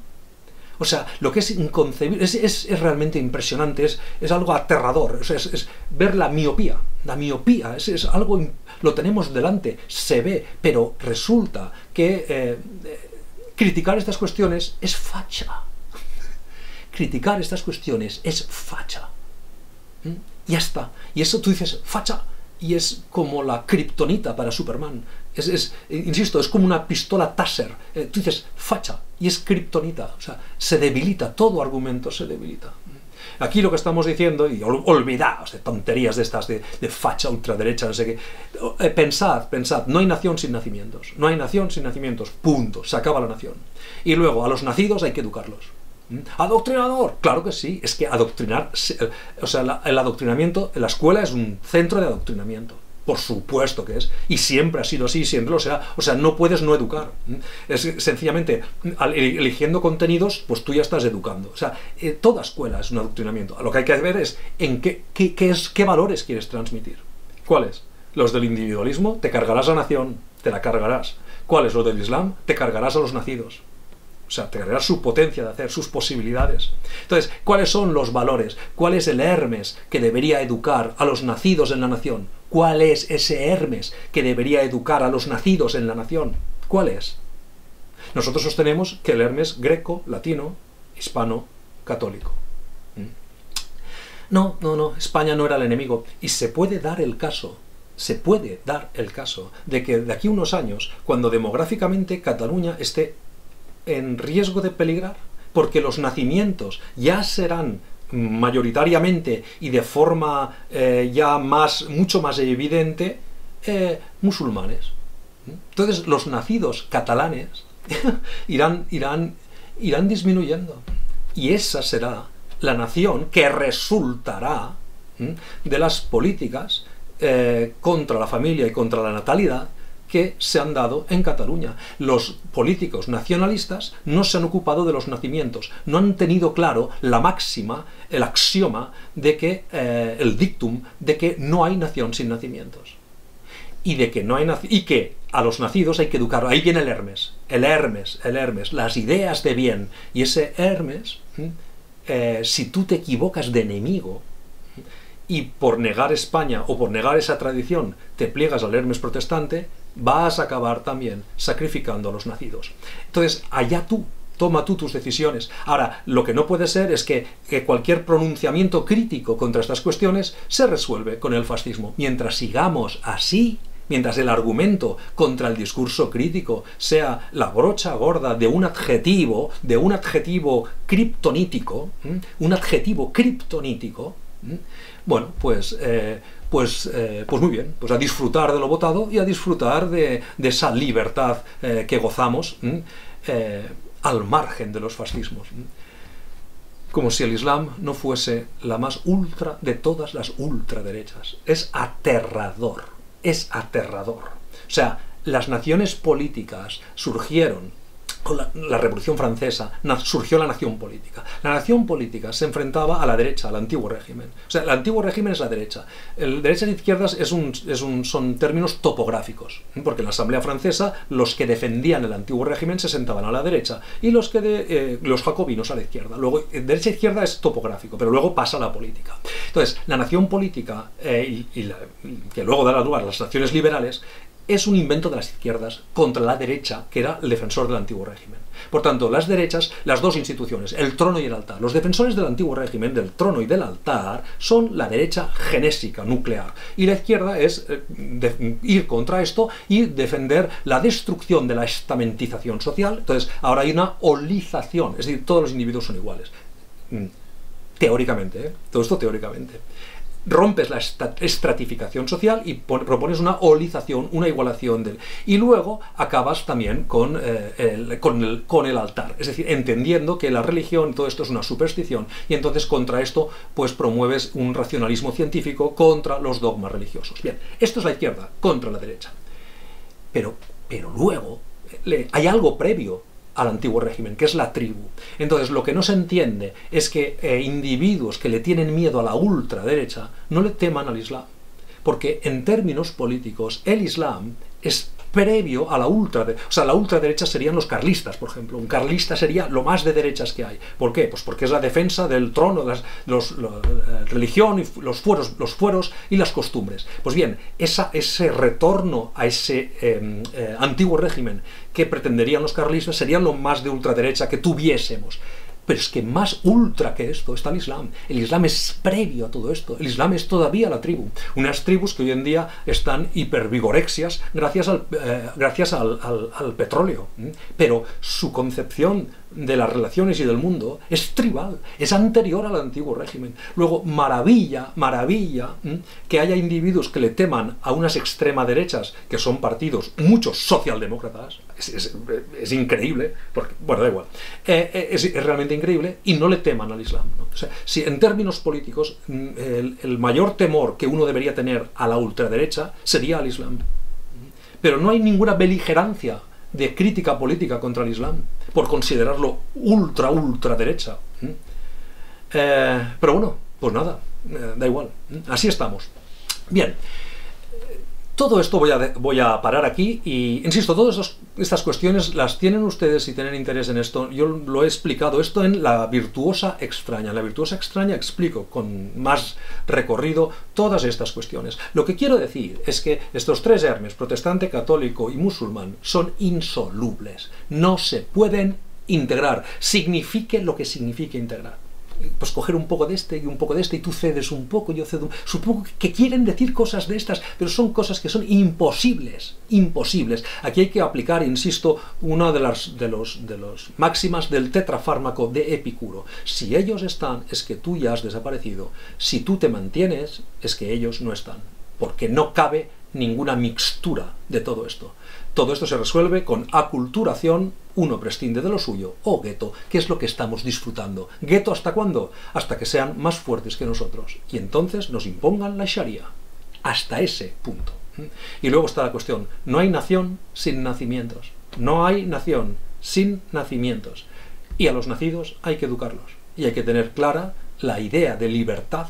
O sea, lo que es inconcebible, es realmente impresionante, es algo aterrador, o sea, es ver la miopía, es algo, lo tenemos delante, se ve, pero resulta que criticar estas cuestiones es facha. Criticar estas cuestiones es facha. Ya está. Y eso tú dices, facha, y es como la kriptonita para Superman. Insisto, es como una pistola Taser. Tú dices, facha, y es kriptonita. O sea, se debilita, todo argumento se debilita. Aquí lo que estamos diciendo, y olvidaos de tonterías de estas, de facha, ultraderecha, no sé qué. Pensad, no hay nación sin nacimientos. No hay nación sin nacimientos, punto. Se acaba la nación. Y luego, a los nacidos hay que educarlos. ¿Adoctrinador? Claro que sí, es que adoctrinar, o sea, el adoctrinamiento, la escuela es un centro de adoctrinamiento, por supuesto que es, y siempre ha sido así, siempre lo será, o sea, no puedes no educar, es sencillamente, eligiendo contenidos, pues tú ya estás educando, o sea, toda escuela es un adoctrinamiento, lo que hay que ver es en qué valores quieres transmitir. ¿Cuáles? Los del individualismo, te cargarás a la nación, te la cargarás. ¿Cuáles? Los del Islam, te cargarás a los nacidos. O sea, te cargarás su potencia de hacer, sus posibilidades. Entonces, ¿cuáles son los valores? ¿Cuál es el Hermes que debería educar a los nacidos en la nación? ¿Cuál es ese Hermes que debería educar a los nacidos en la nación? ¿Cuál es? Nosotros sostenemos que el Hermes greco, latino, hispano, católico. No, España no era el enemigo. Y se puede dar el caso de que de aquí a unos años, cuando demográficamente Cataluña esté en riesgo de peligrar, porque los nacimientos ya serán mayoritariamente y de forma mucho más evidente musulmanes. Entonces los nacidos catalanes irán disminuyendo, y esa será la nación que resultará de las políticas contra la familia y contra la natalidad que se han dado en Cataluña. Los políticos nacionalistas no se han ocupado de los nacimientos, no han tenido claro la máxima, el axioma de que, el dictum de que no hay nación sin nacimientos. Y de que no hay y que a los nacidos hay que educar. Ahí viene el Hermes, las ideas de bien. Y ese Hermes, si tú te equivocas de enemigo, y por negar España o por negar esa tradición te pliegas al Hermes protestante, vas a acabar también sacrificando a los nacidos. Entonces, allá tú, toma tú tus decisiones. Ahora, lo que no puede ser es que cualquier pronunciamiento crítico contra estas cuestiones se resuelve con el fascismo. Mientras sigamos así, mientras el argumento contra el discurso crítico sea la brocha gorda de un adjetivo kriptonítico, bueno, pues muy bien, pues a disfrutar de lo votado y a disfrutar de esa libertad que gozamos al margen de los fascismos. Como si el Islam no fuese la más ultra de todas las ultraderechas. Es aterrador, es aterrador. O sea, las naciones políticas surgieron con la Revolución Francesa, surgió la nación política. La nación política se enfrentaba a la derecha, al antiguo régimen. O sea, el antiguo régimen es la derecha. Derechas e izquierdas son términos topográficos, porque en la Asamblea Francesa los que defendían el antiguo régimen se sentaban a la derecha y los jacobinos a la izquierda. Luego, derecha e izquierda es topográfico, pero luego pasa a la política. Entonces, la nación política, que luego dará lugar a las naciones liberales, es un invento de las izquierdas contra la derecha, que era el defensor del antiguo régimen. Por tanto, las derechas, las dos instituciones, el trono y el altar, los defensores del antiguo régimen, del trono y del altar, son la derecha genésica, nuclear. Y la izquierda es ir contra esto y defender la destrucción de la estamentización social. Entonces, ahora hay una holización, es decir, todos los individuos son iguales. Teóricamente, todo esto teóricamente. Rompes la estratificación social y propones una holización, una igualación y luego acabas también con el altar, es decir, entendiendo que la religión, todo esto es una superstición, y entonces contra esto pues promueves un racionalismo científico contra los dogmas religiosos. Bien, esto es la izquierda contra la derecha, pero luego hay algo previo al antiguo régimen, que es la tribu. Entonces, lo que no se entiende es que individuos que le tienen miedo a la ultraderecha no le teman al Islam, porque en términos políticos el Islam es previo a la ultraderecha. O sea, la ultraderecha serían los carlistas, por ejemplo. Un carlista sería lo más de derechas que hay. ¿Por qué? Pues porque es la defensa del trono, la religión, y los fueros y las costumbres. Pues bien, ese retorno a ese antiguo régimen que pretenderían los carlistas sería lo más de ultraderecha que tuviésemos. Pero es que más ultra que esto está el Islam. El Islam es previo a todo esto. El Islam es todavía la tribu. Unas tribus que hoy en día están hipervigorexias gracias al petróleo. Pero su concepción de las relaciones y del mundo es tribal, es anterior al antiguo régimen. Luego, maravilla que haya individuos que le teman a unas extrema derechas, que son partidos, muchos socialdemócratas. Es increíble, porque, bueno, da igual, es realmente increíble, y no le teman al Islam, ¿no? O sea, si en términos políticos el mayor temor que uno debería tener a la ultraderecha sería al Islam, pero no hay ninguna beligerancia de crítica política contra el Islam por considerarlo ultraderecha. Pero bueno, pues nada, da igual, así estamos. Bien, todo esto voy a parar aquí y, insisto, todas estas cuestiones las tienen ustedes si tienen interés en esto. Yo lo he explicado esto en La Virtuosa Extraña. En La Virtuosa Extraña explico con más recorrido todas estas cuestiones. Lo que quiero decir es que estos tres Hermes, protestante, católico y musulmán, son insolubles. No se pueden integrar, signifique lo que signifique integrar. Pues coger un poco de este y un poco de este, y tú cedes un poco, yo cedo un... Supongo que quieren decir cosas de estas, pero son cosas que son imposibles, imposibles. Aquí hay que aplicar, insisto, una de las máximas del tetrafármaco de Epicuro. Si ellos están, es que tú ya has desaparecido. Si tú te mantienes, es que ellos no están. Porque no cabe ninguna mixtura de todo esto. Todo esto se resuelve con aculturación, uno prescinde de lo suyo, o gueto, que es lo que estamos disfrutando. ¿Gueto hasta cuándo? Hasta que sean más fuertes que nosotros, y entonces nos impongan la Sharia. Hasta ese punto. Y luego está la cuestión, no hay nación sin nacimientos. No hay nación sin nacimientos. Y a los nacidos hay que educarlos. Y hay que tener clara la idea de libertad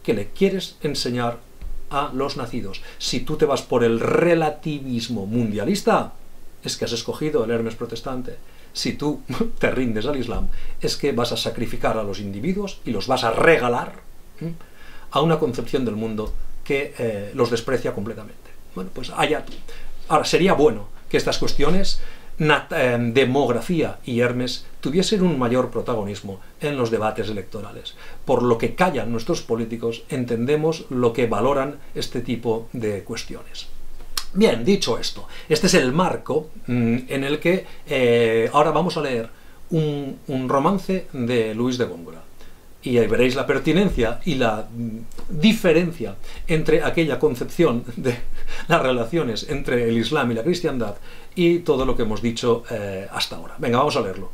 que le quieres enseñar a los nacidos. Si tú te vas por el relativismo mundialista, es que has escogido el Hermes protestante. Si tú te rindes al Islam, es que vas a sacrificar a los individuos y los vas a regalar a una concepción del mundo que los desprecia completamente. Bueno, pues allá tú. Ahora, sería bueno que estas cuestiones, demografía y Hermes, tuviesen un mayor protagonismo en los debates electorales. Por lo que callan nuestros políticos, entendemos lo que valoran este tipo de cuestiones. Bien, dicho esto, este es el marco en el que ahora vamos a leer un romance de Luis de Góngora. Y ahí veréis la pertinencia y la diferencia entre aquella concepción de las relaciones entre el Islam y la cristiandad y todo lo que hemos dicho hasta ahora. Venga, vamos a leerlo.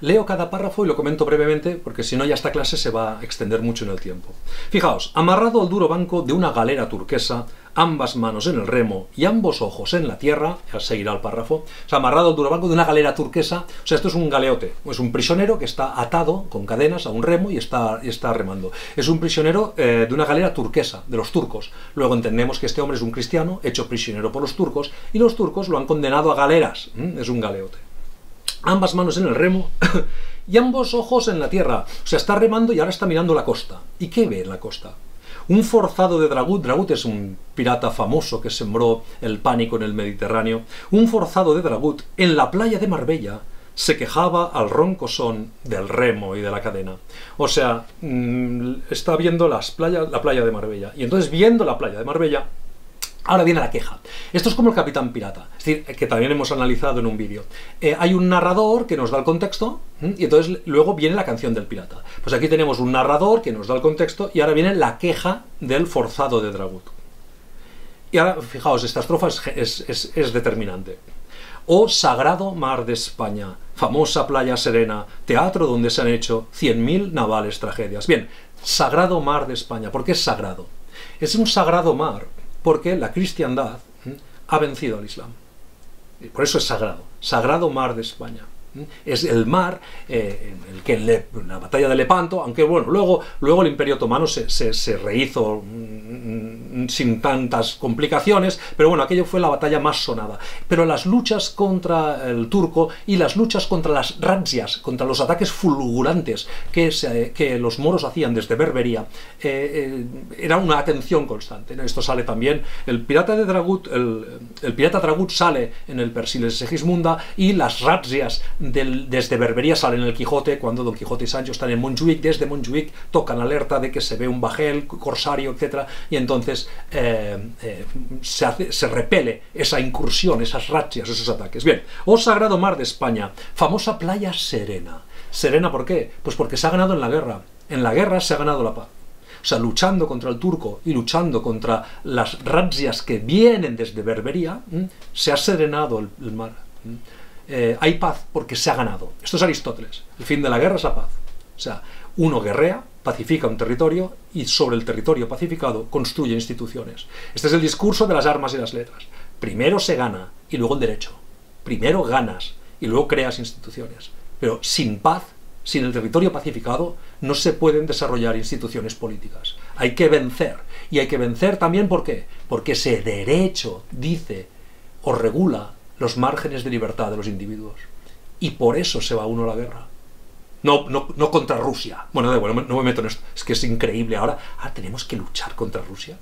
Leo cada párrafo y lo comento brevemente, porque si no ya esta clase se va a extender mucho en el tiempo. Fijaos, amarrado al duro banco de una galera turquesa, ambas manos en el remo y ambos ojos en la tierra, ya seguirá el párrafo, o sea, amarrado al duro banco de una galera turquesa, o sea, esto es un galeote, es un prisionero que está atado con cadenas a un remo y está remando. Es un prisionero de una galera turquesa, de los turcos. Luego entendemos que este hombre es un cristiano, hecho prisionero por los turcos, y los turcos lo han condenado a galeras, es un galeote. Ambas manos en el remo y ambos ojos en la tierra. O sea, está remando y ahora está mirando la costa. ¿Y qué ve en la costa? Un forzado de Dragut. Dragut es un pirata famoso que sembró el pánico en el Mediterráneo. Un forzado de Dragut en la playa de Marbella se quejaba al ronco son del remo y de la cadena. O sea, está viendo la playa de Marbella. Y entonces, viendo la playa de Marbella, ahora viene la queja. Esto es como el Capitán Pirata, es decir, que también hemos analizado en un vídeo. Hay un narrador que nos da el contexto y entonces luego viene la canción del pirata. Pues aquí tenemos un narrador que nos da el contexto y ahora viene la queja del forzado de Dragut. Y ahora, fijaos, esta estrofa es determinante. Oh sagrado mar de España, famosa playa serena, teatro donde se han hecho 100.000 navales tragedias. Bien, sagrado mar de España. ¿Por qué es sagrado? Es un sagrado mar porque la cristiandad ha vencido al Islam. Y por eso es sagrado. Sagrado mar de España. Es el mar en el que en la batalla de Lepanto, aunque bueno, luego el Imperio Otomano se rehizo sin tantas complicaciones, pero bueno, aquello fue la batalla más sonada. Pero las luchas contra el turco y las luchas contra las razzias, contra los ataques fulgurantes que los moros hacían desde Berbería, era una atención constante. Esto sale también, el pirata de Dragut, el pirata Dragut sale en el Persiles Segismunda, y las razzias desde Berbería salen en el Quijote, cuando Don Quijote y Sancho están en Montjuïc. Desde Montjuïc tocan alerta de que se ve un bajel corsario, etc. Y entonces se repele esa incursión, esas razzias, esos ataques. Bien, oh sagrado mar de España, famosa playa serena. ¿Serena por qué? Pues porque se ha ganado en la guerra. En la guerra se ha ganado la paz. O sea, luchando contra el turco y luchando contra las razzias que vienen desde Berbería, se ha serenado el mar. Hay paz porque se ha ganado. Esto es Aristóteles. El fin de la guerra es la paz. O sea, uno guerrea, pacifica un territorio y sobre el territorio pacificado construye instituciones. Este es el discurso de las armas y las letras. Primero se gana y luego el derecho. Primero ganas y luego creas instituciones. Pero sin paz, sin el territorio pacificado, no se pueden desarrollar instituciones políticas. Hay que vencer. Y hay que vencer también, ¿por qué? Porque ese derecho dice o regula los márgenes de libertad de los individuos. Y por eso se va uno a la guerra. No contra Rusia. Bueno, no me meto en esto. Es que es increíble. Ahora tenemos que luchar contra Rusia.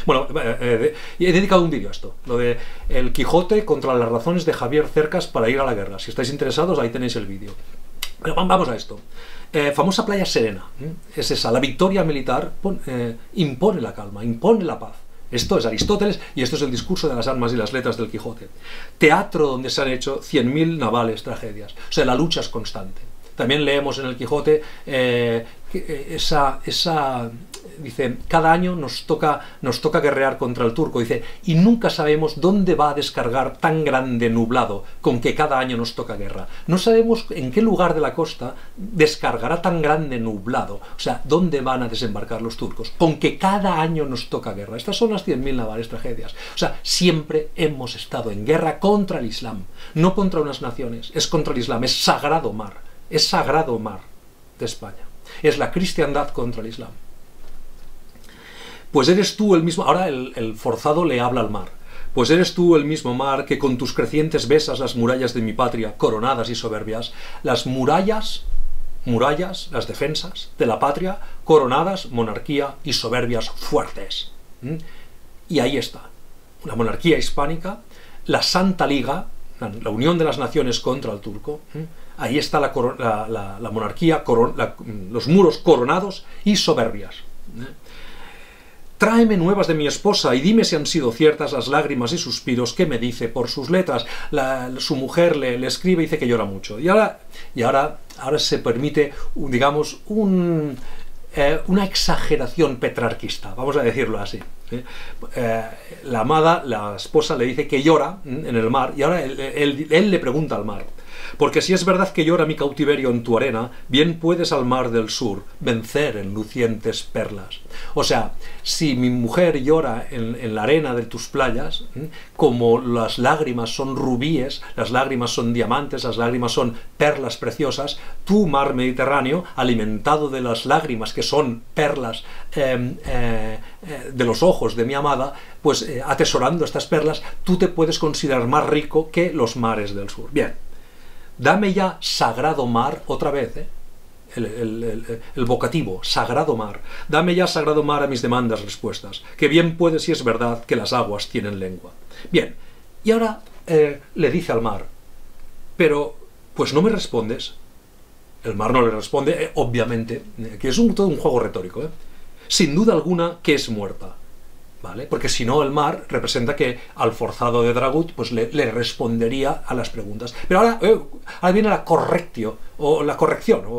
Bueno, he dedicado un vídeo a esto. Lo de El Quijote contra las razones de Javier Cercas para ir a la guerra. Si estáis interesados, ahí tenéis el vídeo. Pero vamos a esto. Famosa playa serena. Es esa. La victoria militar impone la calma, impone la paz. Esto es Aristóteles y esto es el discurso de las armas y las letras del Quijote. Teatro donde se han hecho 100.000 navales tragedias. O sea, la lucha es constante. También leemos en el Quijote dice, cada año nos toca guerrear contra el turco, dice, y nunca sabemos dónde va a descargar tan grande nublado con que cada año nos toca guerra. No sabemos en qué lugar de la costa descargará tan grande nublado, o sea, dónde van a desembarcar los turcos, con que cada año nos toca guerra. Estas son las 100.000 navales tragedias. O sea, siempre hemos estado en guerra contra el Islam, no contra unas naciones, es contra el Islam, es sagrado mar. Es sagrado mar de España. Es la cristiandad contra el Islam. Pues eres tú el mismo... Ahora el forzado le habla al mar. Pues eres tú el mismo mar que con tus crecientes besas las murallas de mi patria, coronadas y soberbias. Las murallas, las defensas de la patria, coronadas, monarquía y soberbias fuertes. Y ahí está. La monarquía hispánica, la Santa Liga, la unión de las naciones contra el turco. Ahí está la monarquía, los muros coronados y soberbias. Tráeme nuevas de mi esposa y dime si han sido ciertas las lágrimas y suspiros que me dice por sus letras. Su mujer le escribe y dice que llora mucho. Y ahora se permite, digamos, una exageración petrarquista, vamos a decirlo así. La amada, la esposa, le dice que llora en el mar, y ahora él le pregunta al mar: porque si es verdad que llora mi cautiverio en tu arena, bien puedes al mar del sur vencer en lucientes perlas. O sea, si mi mujer llora en la arena de tus playas, como las lágrimas son rubíes, las lágrimas son diamantes, las lágrimas son perlas preciosas, tu mar Mediterráneo, alimentado de las lágrimas que son perlas de los ojos de mi amada, pues atesorando estas perlas, tú te puedes considerar más rico que los mares del sur. Bien. Dame ya, sagrado mar, otra vez, el vocativo, sagrado mar. Dame ya, sagrado mar, a mis demandas respuestas, que bien puede si es verdad que las aguas tienen lengua. Bien, y ahora le dice al mar: pero, pues no me respondes. El mar no le responde, obviamente, que es todo un juego retórico, sin duda alguna que es muerta. ¿Vale? Porque si no, el mar representa que al forzado de Dragut pues le respondería a las preguntas. Pero ahora viene la corrección, o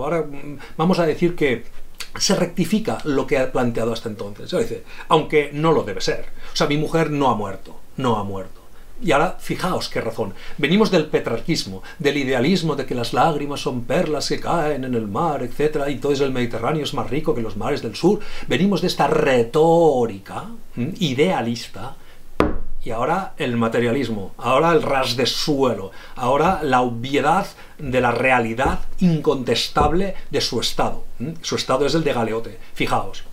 ahora vamos a decir que se rectifica lo que ha planteado hasta entonces. O sea, dice, aunque no lo debe ser. O sea, mi mujer no ha muerto. Y ahora, fijaos qué razón. Venimos del petrarquismo, del idealismo de que las lágrimas son perlas que caen en el mar, etc. Y entonces el Mediterráneo es más rico que los mares del sur. Venimos de esta retórica idealista. Y ahora el materialismo, ahora el ras de suelo, ahora la obviedad de la realidad incontestable de su estado. Su estado es el de Galeote. Fijaos.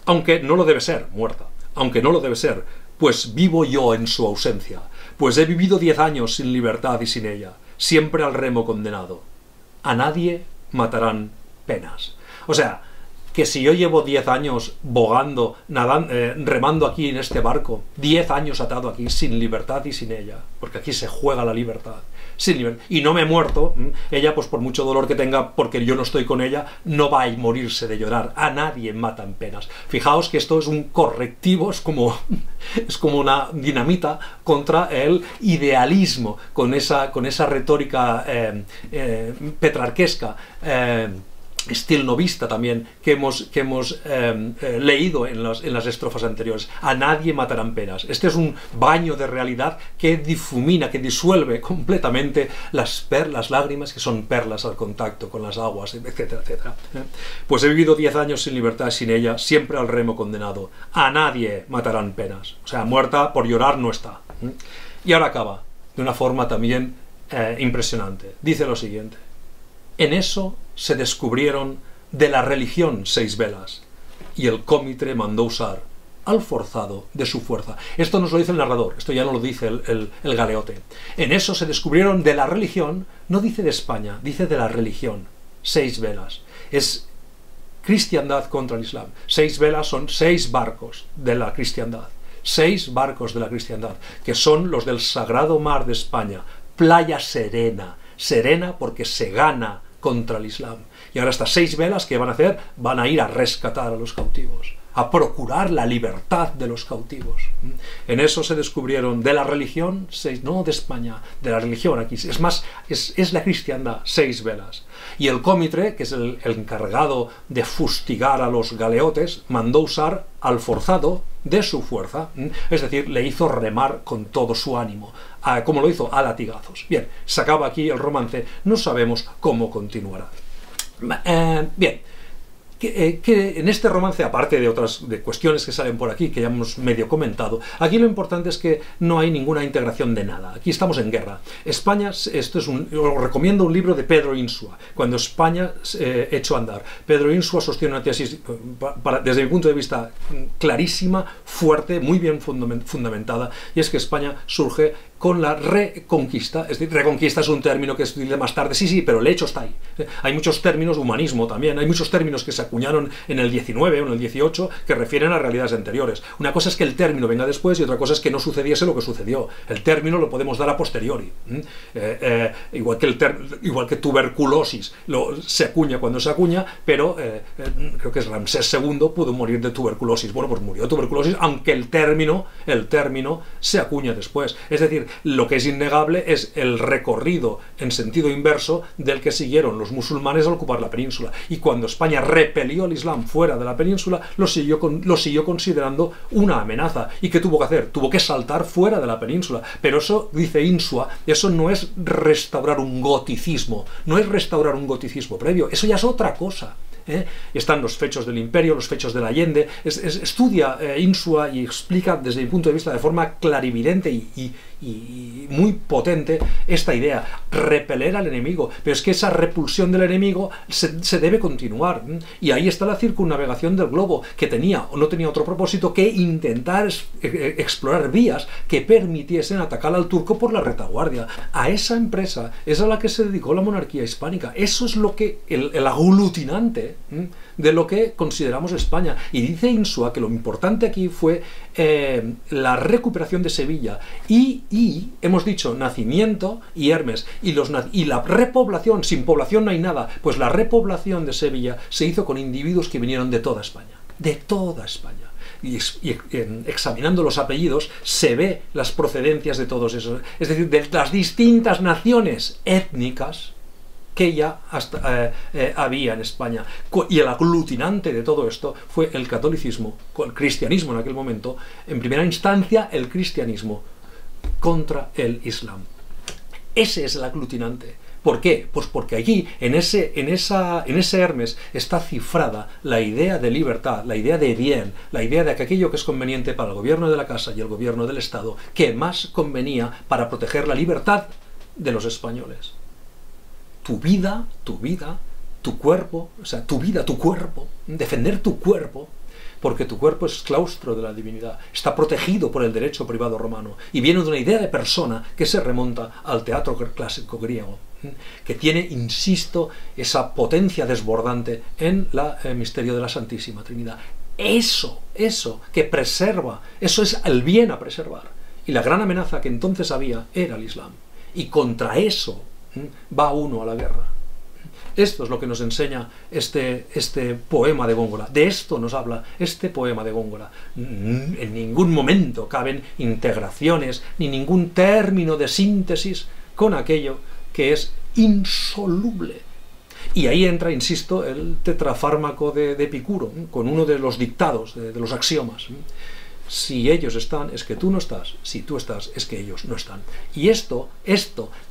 Aunque no lo debe ser, muerta. Aunque no lo debe ser, pues vivo yo en su ausencia, pues he vivido 10 años sin libertad y sin ella, siempre al remo condenado. A nadie matarán penas. O sea, que si yo llevo 10 años bogando, nadando, remando aquí en este barco, 10 años atado aquí, sin libertad y sin ella, porque aquí se juega la libertad, y no me he muerto, ella, pues por mucho dolor que tenga, porque yo no estoy con ella, no va a morirse de llorar. A nadie matan penas. Fijaos que esto es un correctivo, es como una dinamita contra el idealismo, con esa retórica petrarquesca, estilnovista también, que hemos leído en las estrofas anteriores. A nadie matarán penas. Este es un baño de realidad que difumina, que disuelve completamente las lágrimas, que son perlas al contacto con las aguas, etcétera, etcétera. Pues he vivido 10 años sin libertad, sin ella, siempre al remo condenado. A nadie matarán penas. O sea, muerta por llorar no está. Y ahora acaba de una forma también impresionante. Dice lo siguiente: en eso se descubrieron de la religión 6 velas, y el cómitre mandó usar al forzado de su fuerza. Esto nos lo dice el narrador, esto ya no lo dice el Galeote. En eso se descubrieron de la religión, no dice de España, dice de la religión, 6 velas. Es cristiandad contra el Islam. 6 velas son 6 barcos de la cristiandad. 6 barcos de la cristiandad, que son los del Sagrado Mar de España, playa serena. Serena porque se gana contra el Islam. Y ahora estas 6 velas, ¿qué van a hacer? Van a ir a rescatar a los cautivos, a procurar la libertad de los cautivos. En eso se descubrieron de la religión 6, no de España, de la religión aquí. Es más, es la cristiandad, 6 velas. Y el cómitre, que es el encargado de fustigar a los galeotes, mandó usar al forzado de su fuerza, es decir, le hizo remar con todo su ánimo, como lo hizo a latigazos. Bien, se acaba aquí el romance, no sabemos cómo continuará. Bien, que en este romance, aparte de otras cuestiones que salen por aquí, que ya hemos medio comentado, aquí lo importante es que no hay ninguna integración de nada. Aquí estamos en guerra. España, os recomiendo un libro de Pedro Insua, Cuando España echó a andar. Pedro Insua sostiene una tesis, desde mi punto de vista, clarísima, fuerte, muy bien fundamentada, y es que España surge con la reconquista. Es decir, reconquista es un término que se utiliza más tarde, sí, pero el hecho está ahí. Hay muchos términos, humanismo también, hay muchos términos que se acuñaron en el 19 o en el 18 que refieren a realidades anteriores. Una cosa es que el término venga después y otra cosa es que no sucediese lo que sucedió. El término lo podemos dar a posteriori. Igual que tuberculosis se acuña cuando se acuña, pero creo que es Ramsés II pudo morir de tuberculosis. Bueno, pues murió de tuberculosis, aunque el término se acuña después. Es decir, lo que es innegable es el recorrido en sentido inverso del que siguieron los musulmanes al ocupar la península. Y cuando España repelió el Islam fuera de la península, lo siguió considerando una amenaza. ¿Y qué tuvo que hacer? Tuvo que saltar fuera de la península. Pero eso, dice Insua, eso no es restaurar un goticismo, no es restaurar un goticismo previo, eso ya es otra cosa. Están los fechos del imperio, los fechos del Allende. Estudia Insua y explica desde mi punto de vista de forma clarividente y muy potente esta idea, repeler al enemigo, pero es que esa repulsión del enemigo se debe continuar, y ahí está la circunnavegación del globo, que tenía o no tenía otro propósito que intentar explorar vías que permitiesen atacar al turco por la retaguardia. A esa empresa es a la que se dedicó la monarquía hispánica. Eso es lo que el aglutinante de lo que consideramos España. Y dice Insua que lo importante aquí fue la recuperación de Sevilla y hemos dicho nacimiento y Hermes y la repoblación. Sin población no hay nada. Pues la repoblación de Sevilla se hizo con individuos que vinieron de toda España. De toda España. Y examinando los apellidos se ve las procedencias de todos esos, es decir, de las distintas naciones étnicas que ya había en España. Y el aglutinante de todo esto fue el catolicismo, el cristianismo en aquel momento, en primera instancia el cristianismo contra el Islam. Ese es el aglutinante. ¿Por qué? Pues porque allí, en ese Hermes, está cifrada la idea de libertad, la idea de bien, la idea de que aquello que es conveniente para el gobierno de la casa y el gobierno del Estado, que más convenía para proteger la libertad de los españoles. Tu vida, tu cuerpo, o sea, tu vida, tu cuerpo, defender tu cuerpo, porque tu cuerpo es claustro de la divinidad, está protegido por el derecho privado romano, y viene de una idea de persona que se remonta al teatro clásico griego, que tiene, insisto, esa potencia desbordante en el misterio de la Santísima Trinidad. Eso que preserva, eso es el bien a preservar. Y la gran amenaza que entonces había era el Islam. Y contra eso va uno a la guerra. Esto es lo que nos enseña este poema de Góngora. De esto nos habla este poema de Góngora. En ningún momento caben integraciones ni ningún término de síntesis con aquello que es insoluble. Y ahí entra, insisto, el tetrafármaco de Epicuro, con uno de los dictados, de los axiomas. Si ellos están, es que tú no estás. Si tú estás, es que ellos no están. Y esto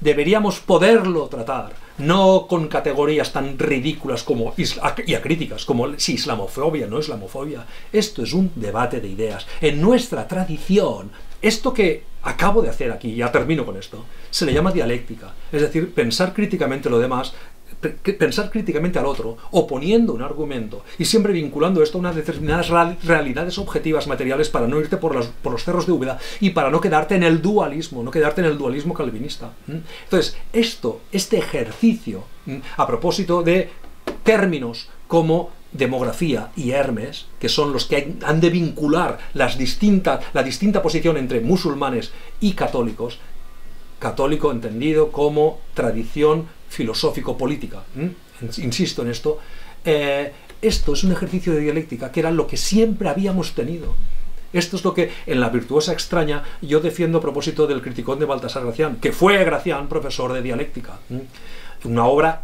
deberíamos poderlo tratar, no con categorías tan ridículas como y acríticas, como si islamofobia, no islamofobia. Esto es un debate de ideas. En nuestra tradición, esto que acabo de hacer aquí, ya termino con esto, se le llama dialéctica. Es decir, pensar críticamente lo demás, pensar críticamente al otro, oponiendo un argumento y siempre vinculando esto a unas determinadas realidades objetivas materiales para no irte por los cerros de Úbeda y para no quedarte en el dualismo, calvinista. Entonces, este ejercicio, a propósito de términos como demografía y Hermes, que son los que han de vincular la distinta posición entre musulmanes y católicos, católico entendido como tradición filosófico-política. Insisto en esto. Esto es un ejercicio de dialéctica que era lo que siempre habíamos tenido. Esto es lo que en La virtuosa extraña yo defiendo a propósito del Criticón de Baltasar Gracián, que fue Gracián profesor de dialéctica. Una obra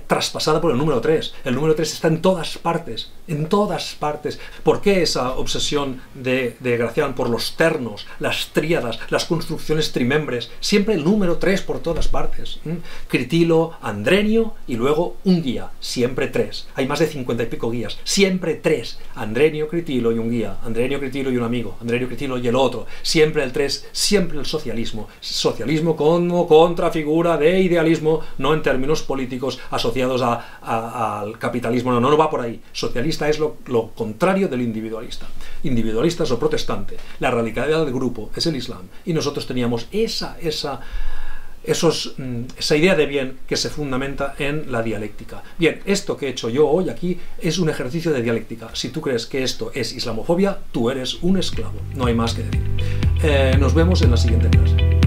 traspasada por el número 3. El número 3 está en todas partes, en todas partes. ¿Por qué esa obsesión de Gracián por los ternos, las tríadas, las construcciones trimembres? Siempre el número 3 por todas partes. Critilo, Andrenio y luego un guía, siempre 3. Hay más de 50 y pico guías, siempre 3. Andrenio, Critilo y un guía, Andrenio, Critilo y un amigo, Andrenio, Critilo y el otro. Siempre el 3, siempre el socialismo. Socialismo como contrafigura de idealismo, no en términos políticos, económicos asociados al capitalismo. No, no va por ahí. Socialista es lo contrario del individualista. Individualista es lo protestante. La radicalidad del grupo es el Islam. Y nosotros teníamos esa idea de bien que se fundamenta en la dialéctica. Bien, esto que he hecho yo hoy aquí es un ejercicio de dialéctica. Si tú crees que esto es islamofobia, tú eres un esclavo. No hay más que decir. Nos vemos en la siguiente clase.